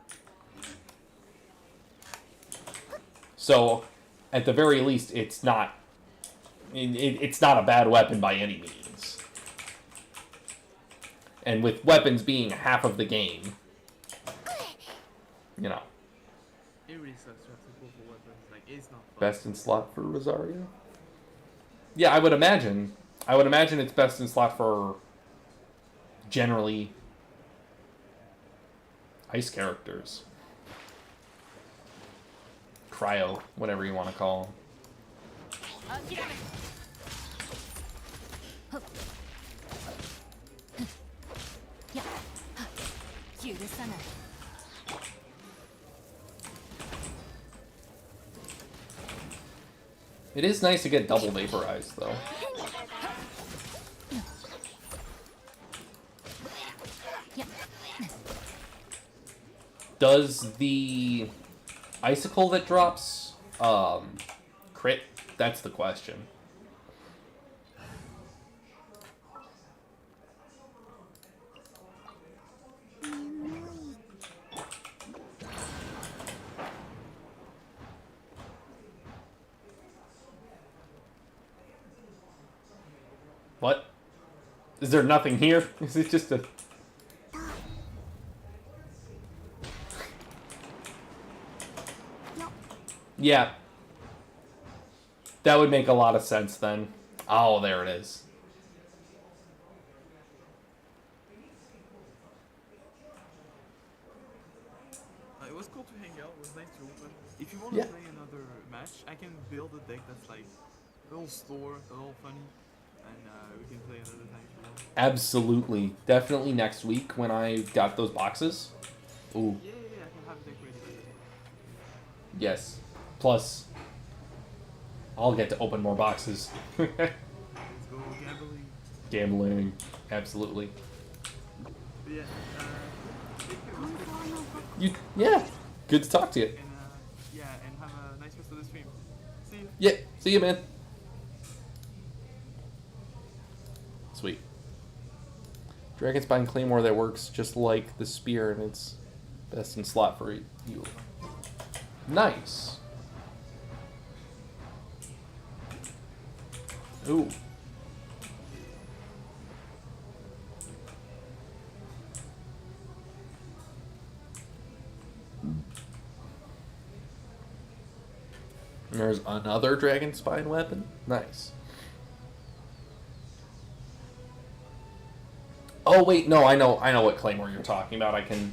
So, at the very least, it's not a bad weapon by any means. And with weapons being half of the game, you know. It really sucks to have to pull for weapons. Like, it's not fun. Best in slot for Rosario? Yeah, I would imagine. I would imagine it's best in slot for generally ice characters. Cryo, whatever you want to call them. It is nice to get double vaporized, though. Does the icicle that drops crit? That's the question. What? Is there nothing here? Is it just a... Yeah. That would make a lot of sense then. Oh, there it is. It was cool to hang out. It was nice to open. If you want Yeah. to play another match, I can build a deck that's like a little store, a little funny, and we can play another time if you want. Absolutely. Definitely next week when I got those boxes. Ooh. Yeah, I can have a deck ready. Yes. Plus, I'll get to open more boxes. Let's go gambling. Gambling. Absolutely. But yeah, thank you. Yeah. Good to talk to you. And and have a nice rest of the stream. See you. Yeah. See you, man. Sweet. Dragonspine Claymore that works just like the spear, and it's best in slot for you. Nice. Ooh. There's another dragon spine weapon. Nice. Oh wait, no, I know what claymore you're talking about. I can,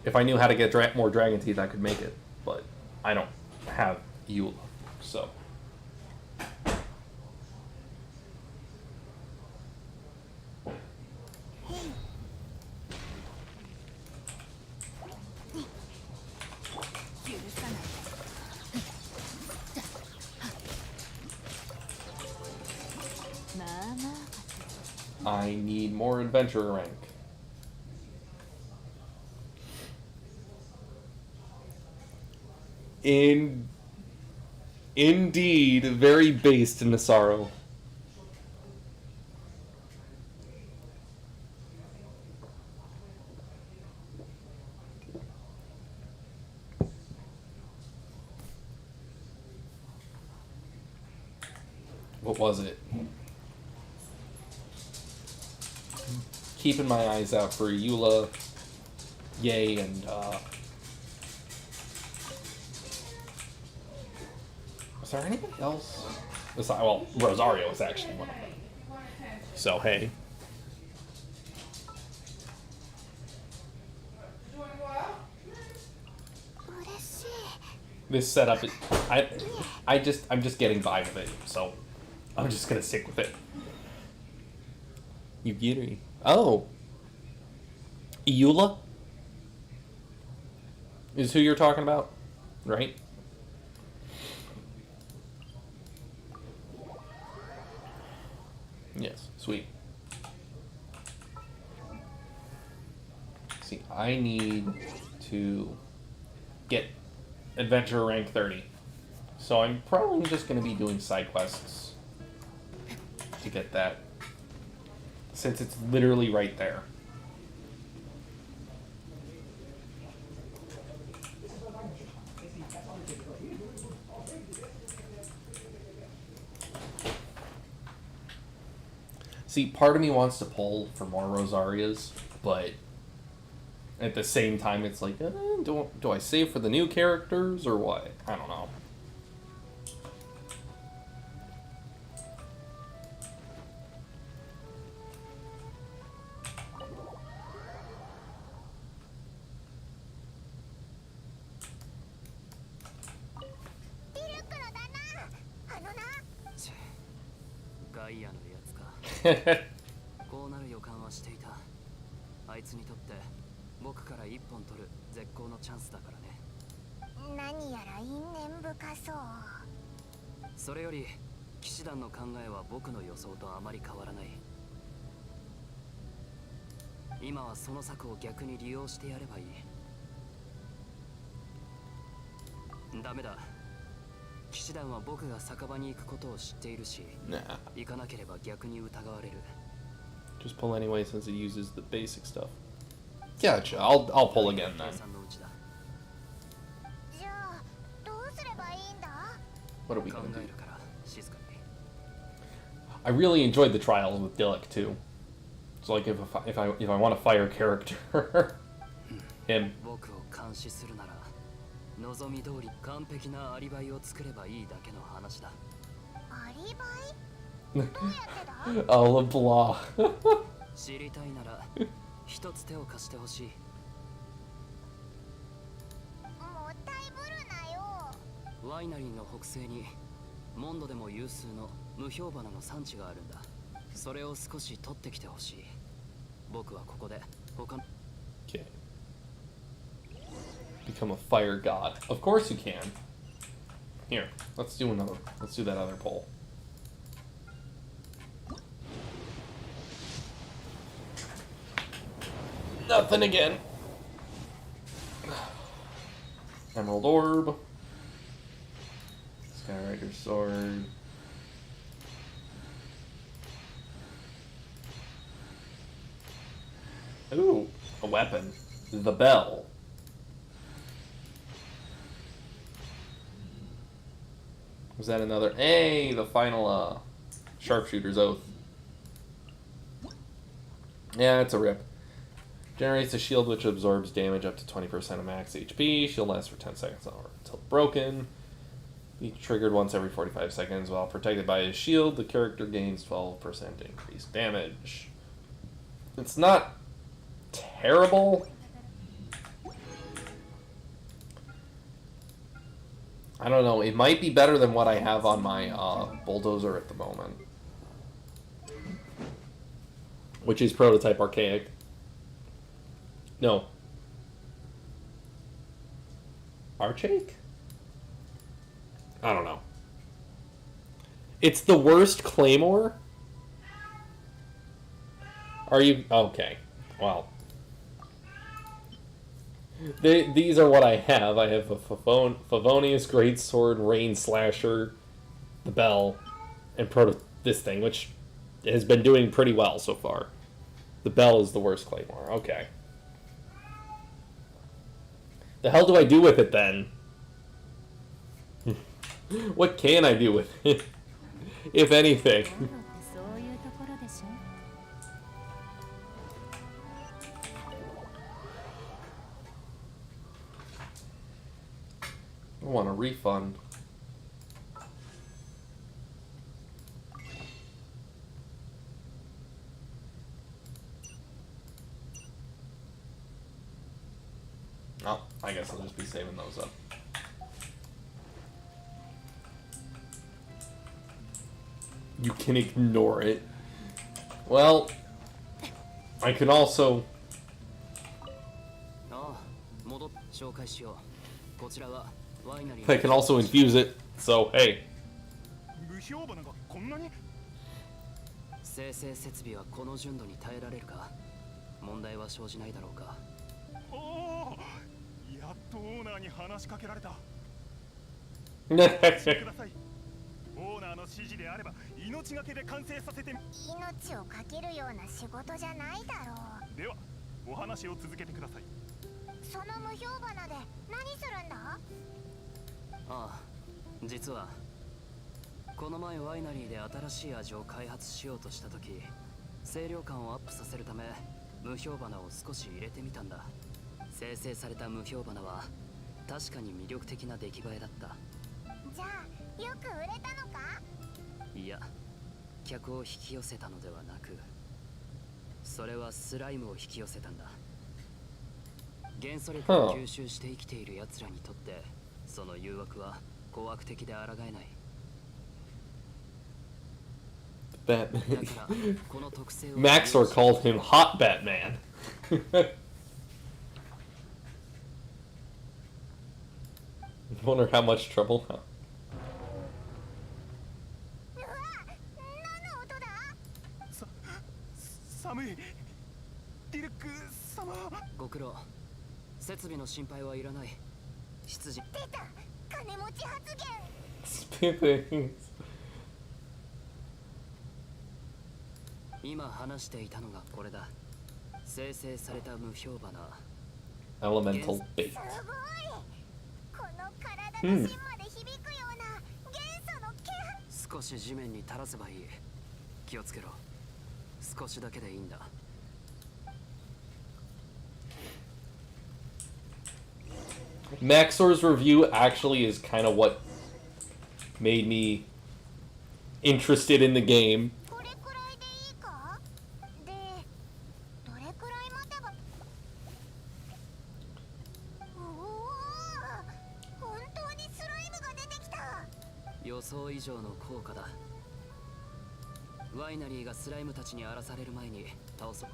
if I knew how to get more dragon teeth, I could make it, but I don't have Eula, so. I need more adventurer rank. Indeed, very based Nasaro. What was it? Keeping my eyes out for Eula, Yay, and was there anybody else? Well, Rosario was actually one of them. So hey. This setup, I'm just getting by with it, so I'm just gonna stick with it. Yugioh. Oh. Eula? Is who you're talking about, right? Yes, sweet. See, I need to get adventure rank 30. So I'm probably just going to be doing side quests to get that, since it's literally right there. See, part of me wants to pull for more Rosarias, but at the same time, it's like, do I save for the new characters or what? I don't know. Nah. Just pull anyway since it uses the basic stuff. Gotcha. I'll pull again then. What are we gonna do? I really enjoyed the trials with Dilek too. So like if I want to fire a character, him. Oh, blah. Okay. Become a fire god. Of course you can. Here, let's do that other poll. Nothing again. Emerald Orb. Skyrider Sword. Ooh, a weapon. The Bell. Was that another? Hey, the final Sharpshooter's Oath. Yeah, it's a rip. Generates a shield which absorbs damage up to 20% of max HP. Shield lasts for 10 seconds until broken. Be triggered once every 45 seconds. While protected by his shield, the character gains 12% increased damage. It's not terrible. I don't know. It might be better than what I have on my Bulldozer at the moment. Which is Prototype Archaic. No. Archaic? I don't know. It's the worst Claymore. Are you okay? Well, these are what I have. I have a Favonius Greatsword, Rain Slasher, the Bell, and this thing, which has been doing pretty well so far. The Bell is the worst Claymore. Okay. The hell do I do with it then? What can I do with it? If anything. そういうところでしょ I want a refund. Oh, I guess I'll just be saving those up. You can ignore it. Well, I can also... ああ、戻っ紹介しよう。こちらはワイナリ I can also infuse it, so hey. 無評花がこんなに？生成設備はこの純度に耐えられるか？問題は生じないだろうか。おお、やっとオーナーに話しかけられた。ください。オーナーの指示であれば命がけで完成させて。命をかけるような仕事じゃないだろう。では、お話を続けてください。その無評花で何するんだ？ああ、実はこの前ワイナリーで新しい味を開発しようとした時、清涼感をアップさせるため無評花を少し入れてみたんだ。生成された無評花は確かに魅力的な出来栄えだった。じゃあよく売れたのか？いや、客を引き寄せたのではなく、それはスライムを引き寄せたんだ。元素力を吸収して生きている奴らにとってその誘惑は怖悪的で抗えない。 Batman. Maxor called him Hot Batman. Wonder how much trouble. Huh? うわ、何の音だ？寒い。ディルク様。ご苦労。設備の心配はいらない。執事。出た、金持ち発言。 Spiffings. 今話していたのがこれだ。生成された無評花。 Elemental bait. すごい。この体の芯まで響くような元素の気配。少し地面に垂らせばいい。気をつけろ。少しだけでいいんだ。 Maxor's review actually is kind of what made me interested in the game. これくらいでいいか？で、どれくらい待てば？おお、本当にスライムが出てきた。予想以上の効果だ。ワイナリーがスライムたちに荒らされる前に倒そう。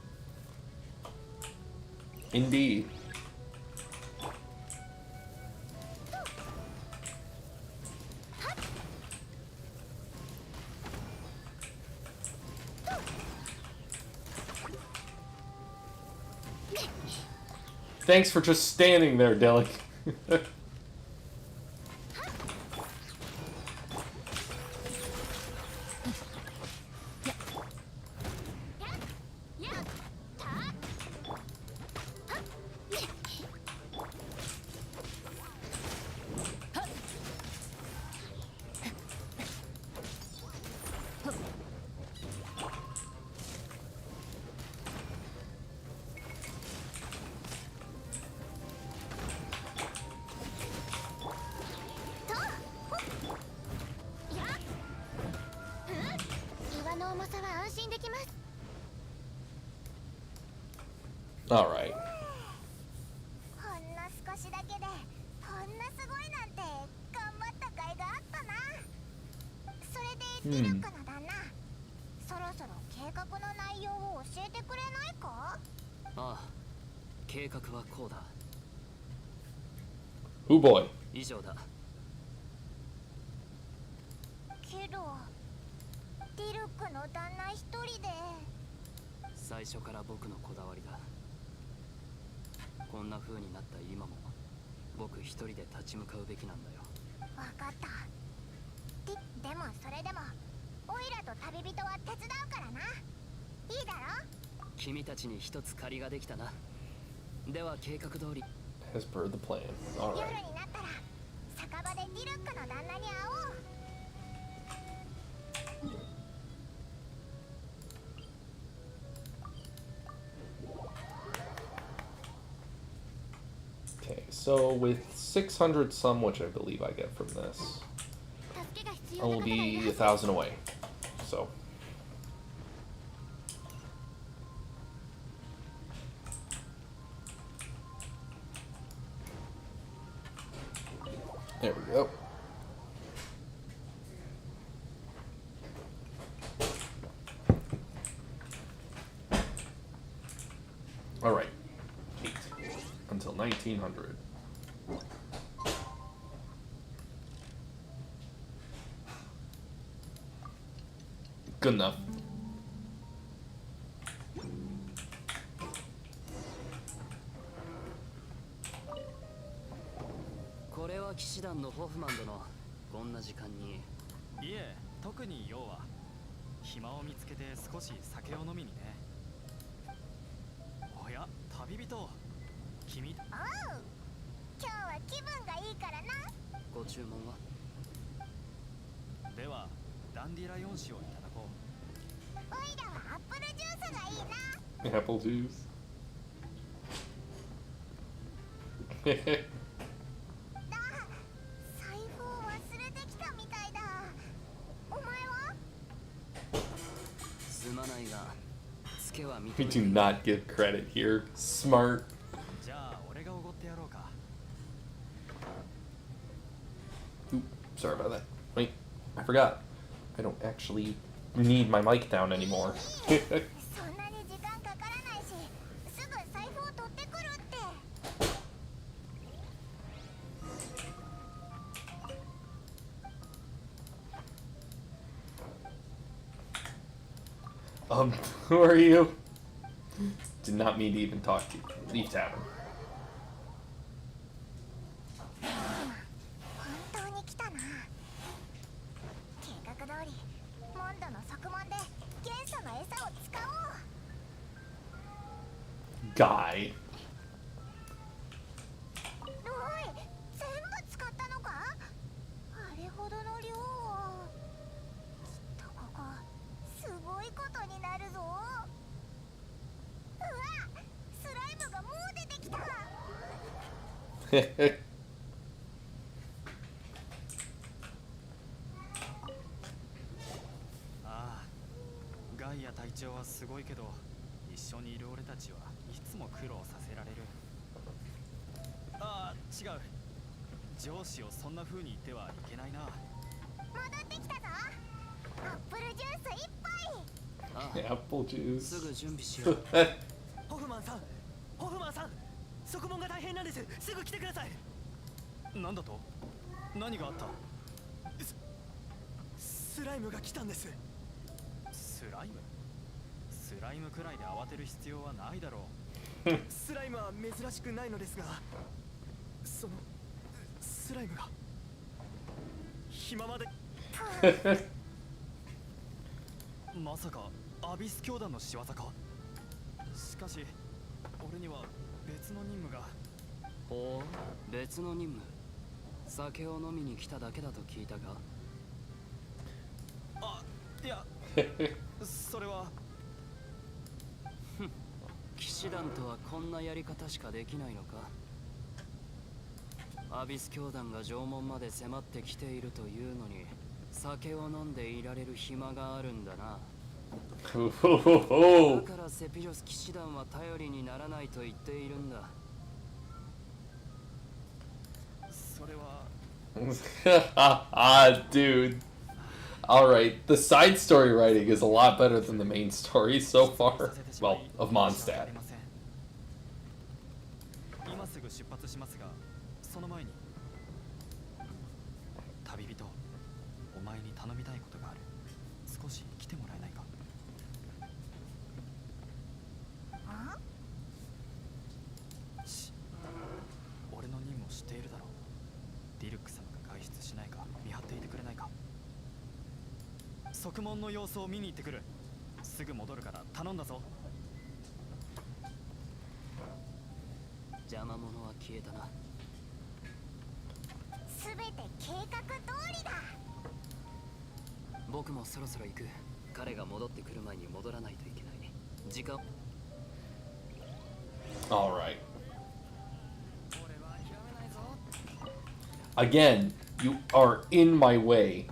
Indeed. Thanks for just standing there, Delic. All right. ほんの少しだけでこんなすごいなんて頑張った甲斐があったな。それでディルクの旦那、そろそろ計画の内容を教えてくれないか？ああ、計画はこうだ。 Who boy? 以上だ。けどディルクの旦那一人で最初から僕のこだわりだ。こんな風になった今も僕一人で立ち向かうべきなんだよ。わかった。でもそれでもオイラと旅人は手伝うからな。いいだろ。君たちに一つ借りができたな。では計画通り。 As per the plan. All 夜 right. になったら酒場でディルックの旦那に会おう。Okay, so with 600 some, which I believe I get from this, 助けが必 I 要な will 方がい be るはず。 1,000 away. So. There we go. All right. 8 until 1900. Good enough. これは騎士団のホフマン殿。こんな時間に。いえ、特に用は暇を見つけて少し酒を飲みにね。おや、旅人、君。おう、今日は気分がいいからな。ご注文は？ではダンディライオン酒をいただこオイラはアップルジュースがいいな。 Apple juice. だ、財布を忘れてきたみたいだ。お前は？すまないが、ツケは認 We め do not give credit here. Smart. う。じゃあ俺がおごってやろうか。 Oop, sorry about that. Wait, I forgot. I don't actually need my mic down anymore. そんなに時間かからないし、すぐ財布を取ってくるって。Who are you? Did not mean to even talk to you. Leave tavern. 本当に来たな。計画通り、モンドの側門で元素の餌を使おう。 Guy. おい、全部使ったのか？あれほどの量を。きっとここ、すごいことになるぞ。うわ、スライムがもう出てきた。ああ、ガイア隊長はすごいけど、一緒にいる俺たちはいつも苦労させられる。ああ、違う。上司をそんな風に言ってはいけないな。戻ってきたぞ。アップルジュース一杯。あ Apple あ、す juice. ぐ準備しよう。ホフマンさん、ホフマンさん、側門が大変なんです。すぐ来てください。なんだと？何があった？スライムが来たんです。スライム？スライムくらいで慌てる必要はないだろう。スライムは珍しくないのですが、そのスライムが暇までまさかアビス教団の仕業か？しかし俺には別の任務が。ほう、別の任務。酒を飲みに来ただけだと聞いたが。あ、いやそれは。騎士団とはこんなやり方しかできないのか？アビス教団が城門まで迫ってきているというのに、酒を飲んでいられる暇があるんだな。だからセピロス騎士団は頼りにならないと言っているんだ。それは。Dude. Alright, the side story writing is a lot better than the main story so far. Well, of Mondstadt. 今すぐ出発しますが、その前に旅人、お前に頼みたいことがある。少し来てもらえないか？側門の様子を見に行ってくる。すぐ戻るから頼んだぞ。邪魔者は消えたな。すべて計画通りだ。僕もそろそろ行く。彼が戻ってくる前に戻らないといけない。時間。 Alright. Again, you are in my way.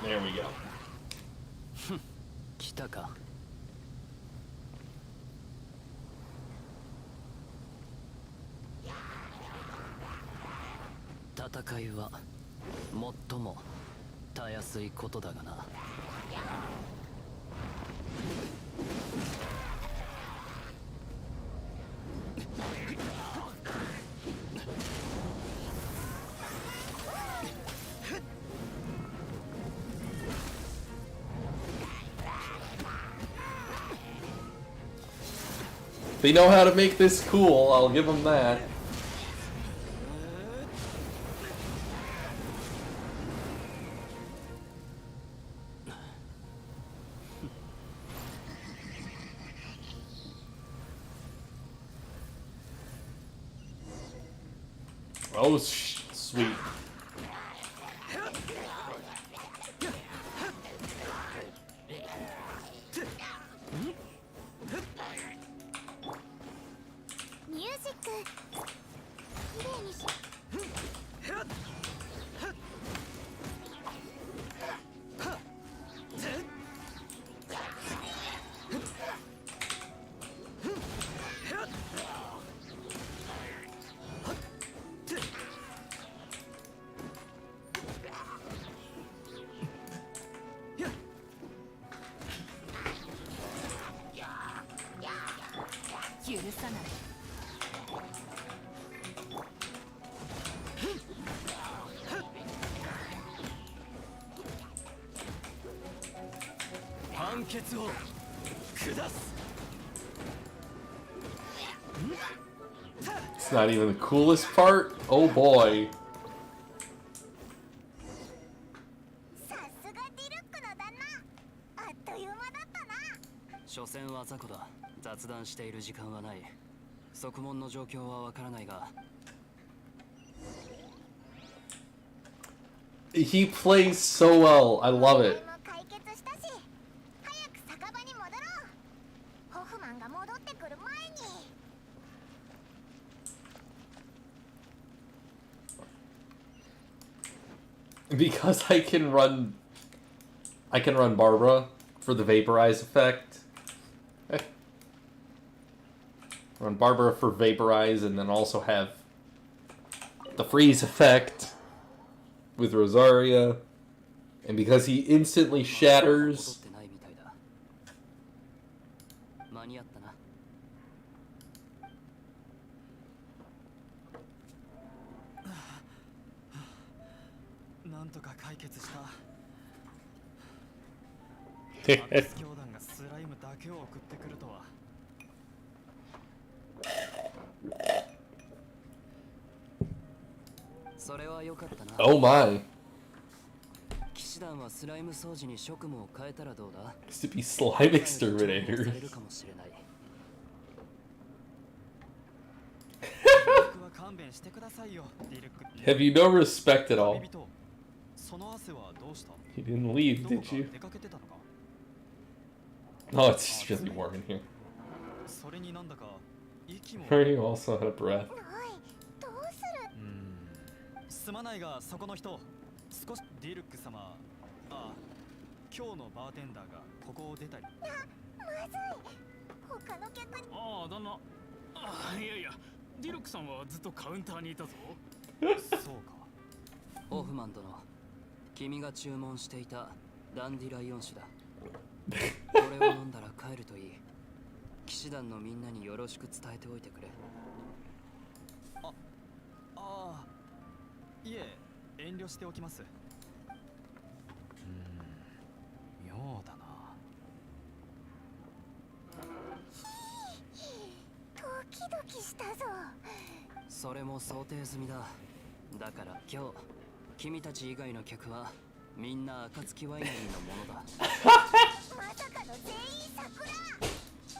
There we go. 来たか。戦いは最もたやすいことだがな。They know how to make this cool, I'll give them that. Oh, sweet. It's not even the coolest part. Oh boy. さすがディルックの旦那。あっという間だったな。所詮は雑魚だ。雑談している時間はない。側門の状況はわからないが。He plays so well. I love it. 解決したし、早く酒場に戻ろう。ホフマンが戻ってくる前に。Because I can run Barbara for the vaporize effect. Run Barbara for vaporize and then also have the freeze effect with Rosaria. And because he instantly shatters. 間に合ったな。なんとか解決した。アックス教団がスライムだけを送ってくるとは。それは良かったな。Oh my. 騎士団はスライム掃除に職務を変えたらどうだ？ Used to be slime exterminator. されるかもしれない。僕は勘弁してくださいよ、ディルック。 Have you no respect at all? 旅人、その汗はどうした？ You didn't leave, どこ did か you? 出かけてたのか？ Oh, it's just really warm in here. それになんだか息も。 Are you also out of breath? おい、どうする？すまないがそこの人、少しディルック様。ああ、今日のバーテンダーがここを出たり。まずい。他の客に。ああ、旦那。ああ、いやいや、ディルックさんはずっとカウンターにいたぞ。そうか。ホフマン殿、君が注文していたダンディライオン酒だ。これを飲んだら帰るといい。騎士団のみんなによろしく伝えておいてくれ。ああ、いえ、遠慮しておきます。妙だな。ドキドキしたぞ。それも想定済みだ。だから今日君たち以外の客はみんな暁ワイナリーのものだ。まさかの全員桜。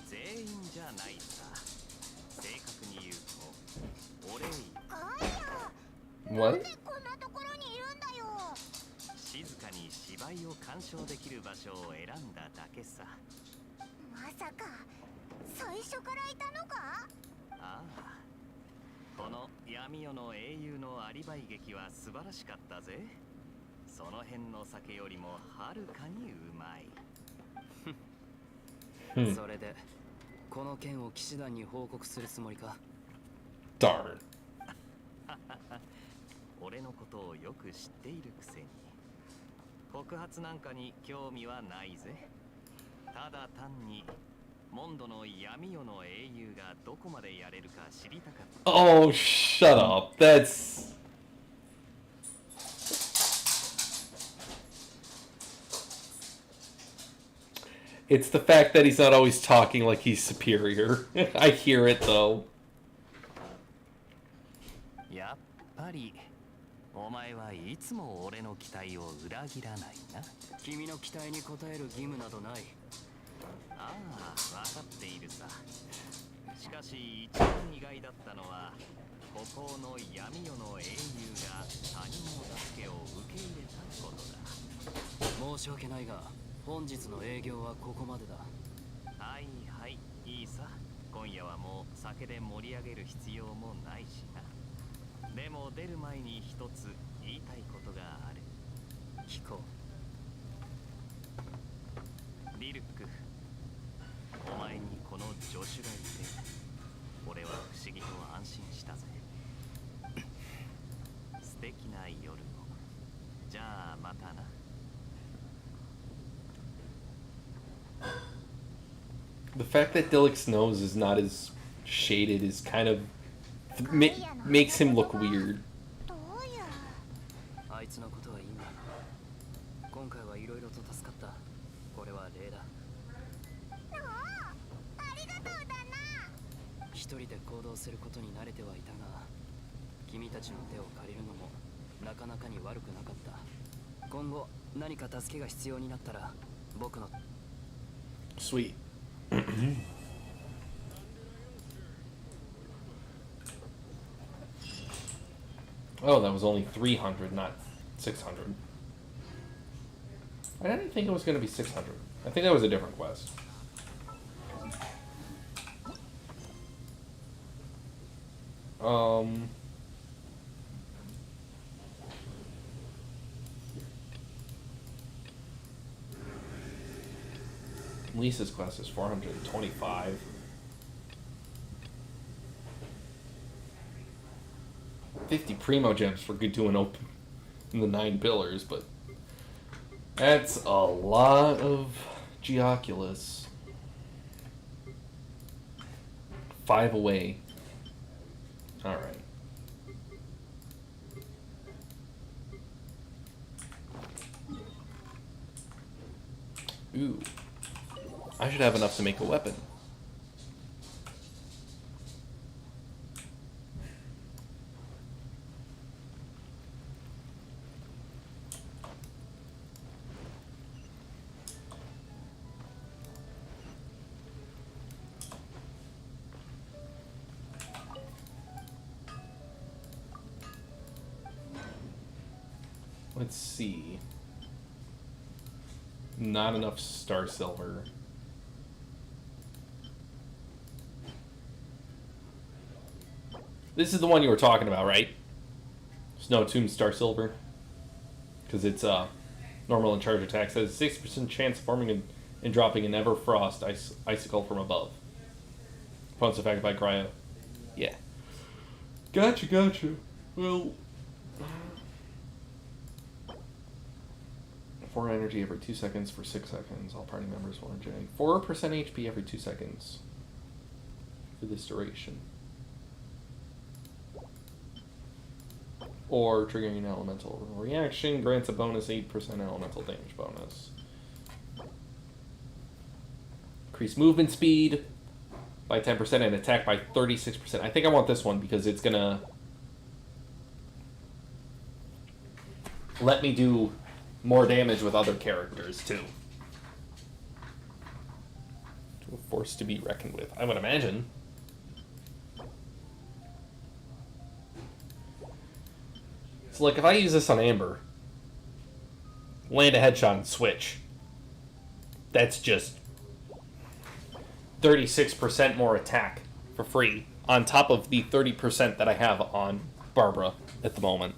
全員じゃないさ。正確に言うと俺ガイア、 What? なんでこんなところにいるんだよ。静かに芝居を鑑賞できる場所を選んだだけさ。まさか最初からいたのか。ああ、この闇夜の英雄のアリバイ劇は素晴らしかったぜ。その辺の酒よりもはるかにうまい。それでこの件を騎士団に報告するつもりか。Darn. 俺のことをよく知っているくせに告発なんかに興味はないぜ。ただ単にモンドの闇夜の英雄がどこまでやれるか知りたかった。 Oh, shut up. That's... It's the fact that he's not always talking like he's superior. I hear it, though. やっぱりお前はいつも俺の期待を裏切らないな。君の期待に応える義務などない。ああ、分かっているさ。しかし一番意外だったのは孤高の闇夜の英雄が他人の助けを受け入れたことだ。申し訳ないが本日の営業はここまでだ。はいはい、いいさ。今夜はもう酒で盛り上げる必要もないしな。でも出る前に一つ言いたいことがある。聞こう。リルック、お前にこの助手がいて俺は不思議と安心したぜ。素敵な夜を。じゃあまたな。The fact that Dillick's nose is not as shaded is kind of... makes him look weird. どうや。あいつのことはいいんだ。今回はいろいろと助かった。これは礼だ。ありがとうだな。一人で行動することに慣れてはいたが、君たちの手を借りるのもなかなかに悪くなかった。今後何か助けが必要になったら僕の。 Sweet. Oh, that was only 300, not 600. I didn't think it was going to be 600. I think that was a different quest. Lisa's quest is 425. $50 primo gems for doing open in the 9 pillars, but that's a lot of Geoculus. 5 away. Alright. Ooh. I should have enough to make a weapon. Let's see. Not enough star silver. This is the one you were talking about, right? Snow Tomb Star Silver. Because it's normal and charge attacks. Has a 60% chance of forming and dropping an Everfrost icicle from above. Opponents affected by cryo. Yeah. Gotcha. Well... 4 energy every 2 seconds for 6 seconds. All party members will regenerate 4% HP every 2 seconds for this duration. or triggering an elemental reaction grants a bonus 8% elemental damage bonus. Increase movement speed by 10% and attack by 36%. I think I want this one because it's gonna let me do more damage with other characters too. To a force to be reckoned with, I would imagine. So like if I use this on Amber, land a headshot and switch, that's just 36% more attack for free on top of the 30% that I have on Barbara at the moment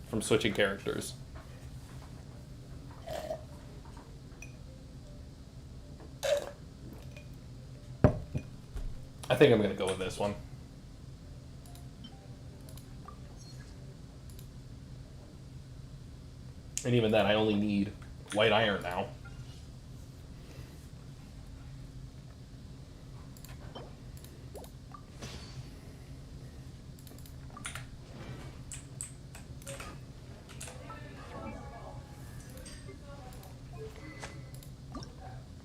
from switching characters. I think I'm going to go with this one. And even then, I only need white iron now.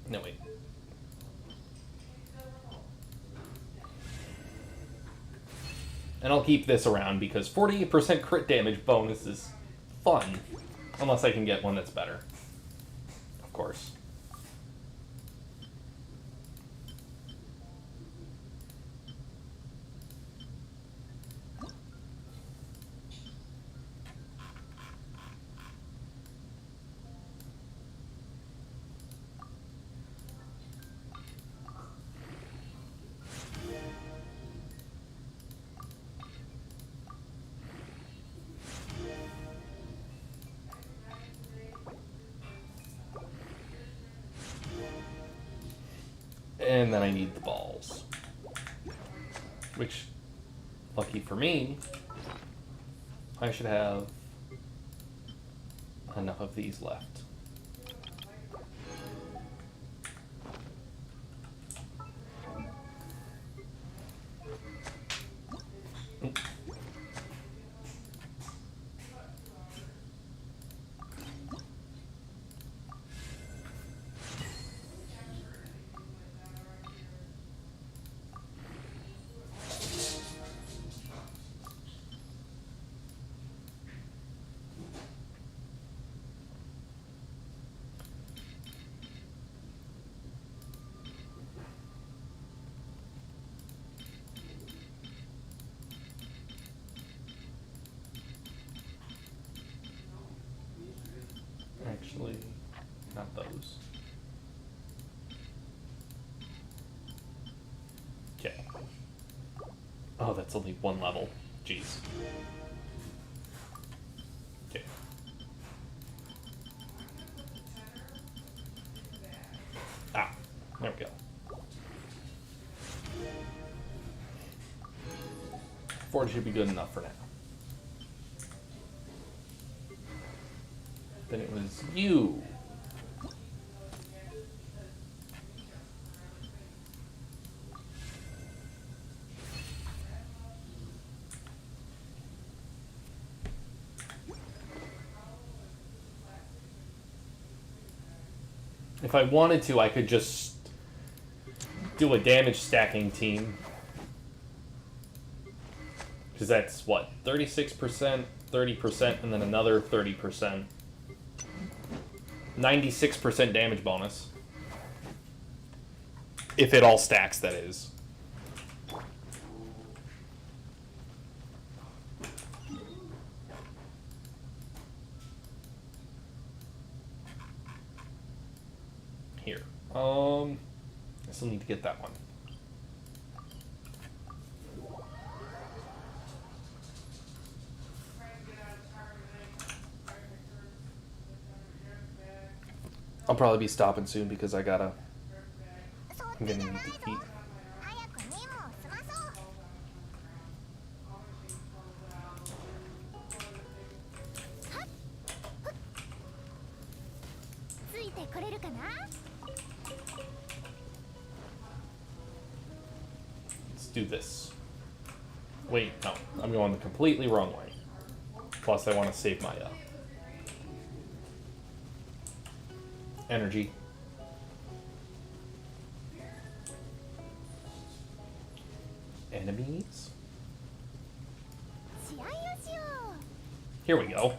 No, wait. And I'll keep this around because 48% crit damage bonus is fun. Unless I can get one that's better. Of course. And then I need the balls. Which, lucky for me, I should have enough of these left. Actually, not those. Okay. Oh, that's only one level. Jeez. Okay. Ah, there we go. 40 should be good enough for now. Then it was you. If I wanted to, I could just do a damage stacking team. Because that's what? 36%, 30%, and then another 30%. 96% damage bonus. If it all stacks, that is. Here. I still need to get that one. I'll probably be stopping soon because I'm gonna need to eat. 早く任務を済まそう。ついてこれるかな？ Let's do this. Wait, no. I'm going the completely wrong way. Plus, I want to save my energy. Enemies? 試合をしよう。 Here we go.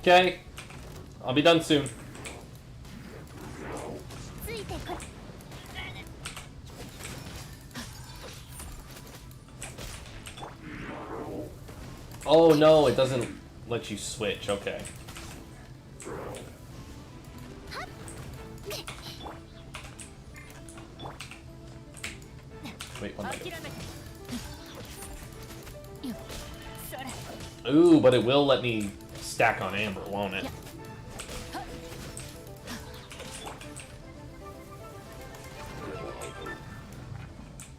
Okay. I'll be done soon. ついてこい。 Oh no, it doesn't let you switch. Okay. Wait one minute. Ooh, but it will let me stack on Amber, won't it?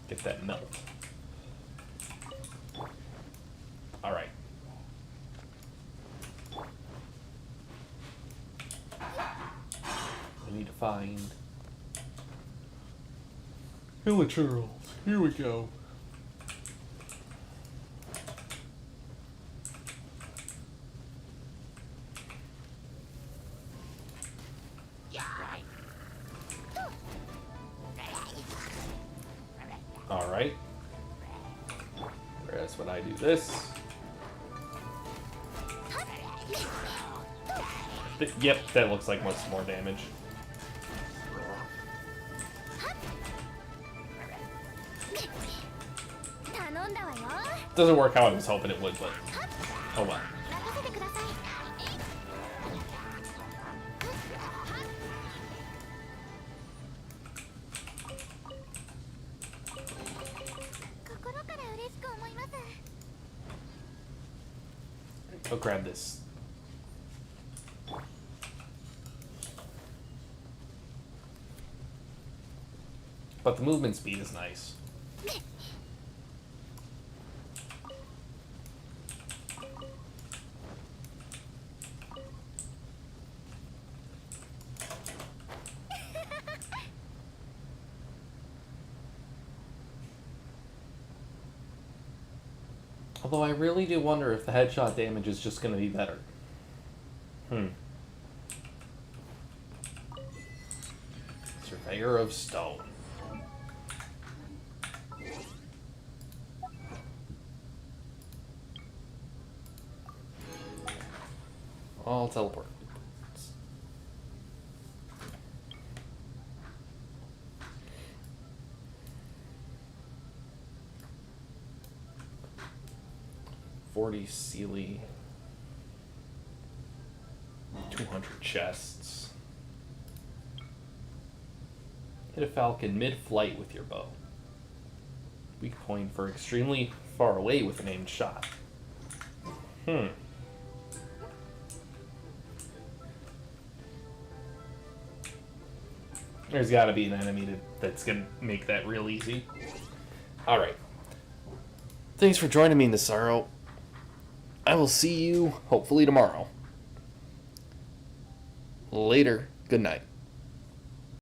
Get that melt. Alright. I need to find Hilichurls. Here we go. Alright. Whereas when I do this. Yep, that looks like much more damage. Doesn't work how I was hoping it would, but oh well. 任せてください。 心から嬉しく思います。 I'll grab this. But the movement speed is nice. Although I really do wonder if the headshot damage is just going to be better. Surveyor of Stone. I'll teleport. $40 Sealy. 200 chests. Hit a falcon mid-flight with your bow. Weak point for extremely far away with an aimed shot. There's gotta be an enemy that's gonna make that real easy. Alright. Thanks for joining me, Nasaro. I will see you, hopefully, tomorrow. Later. Good night.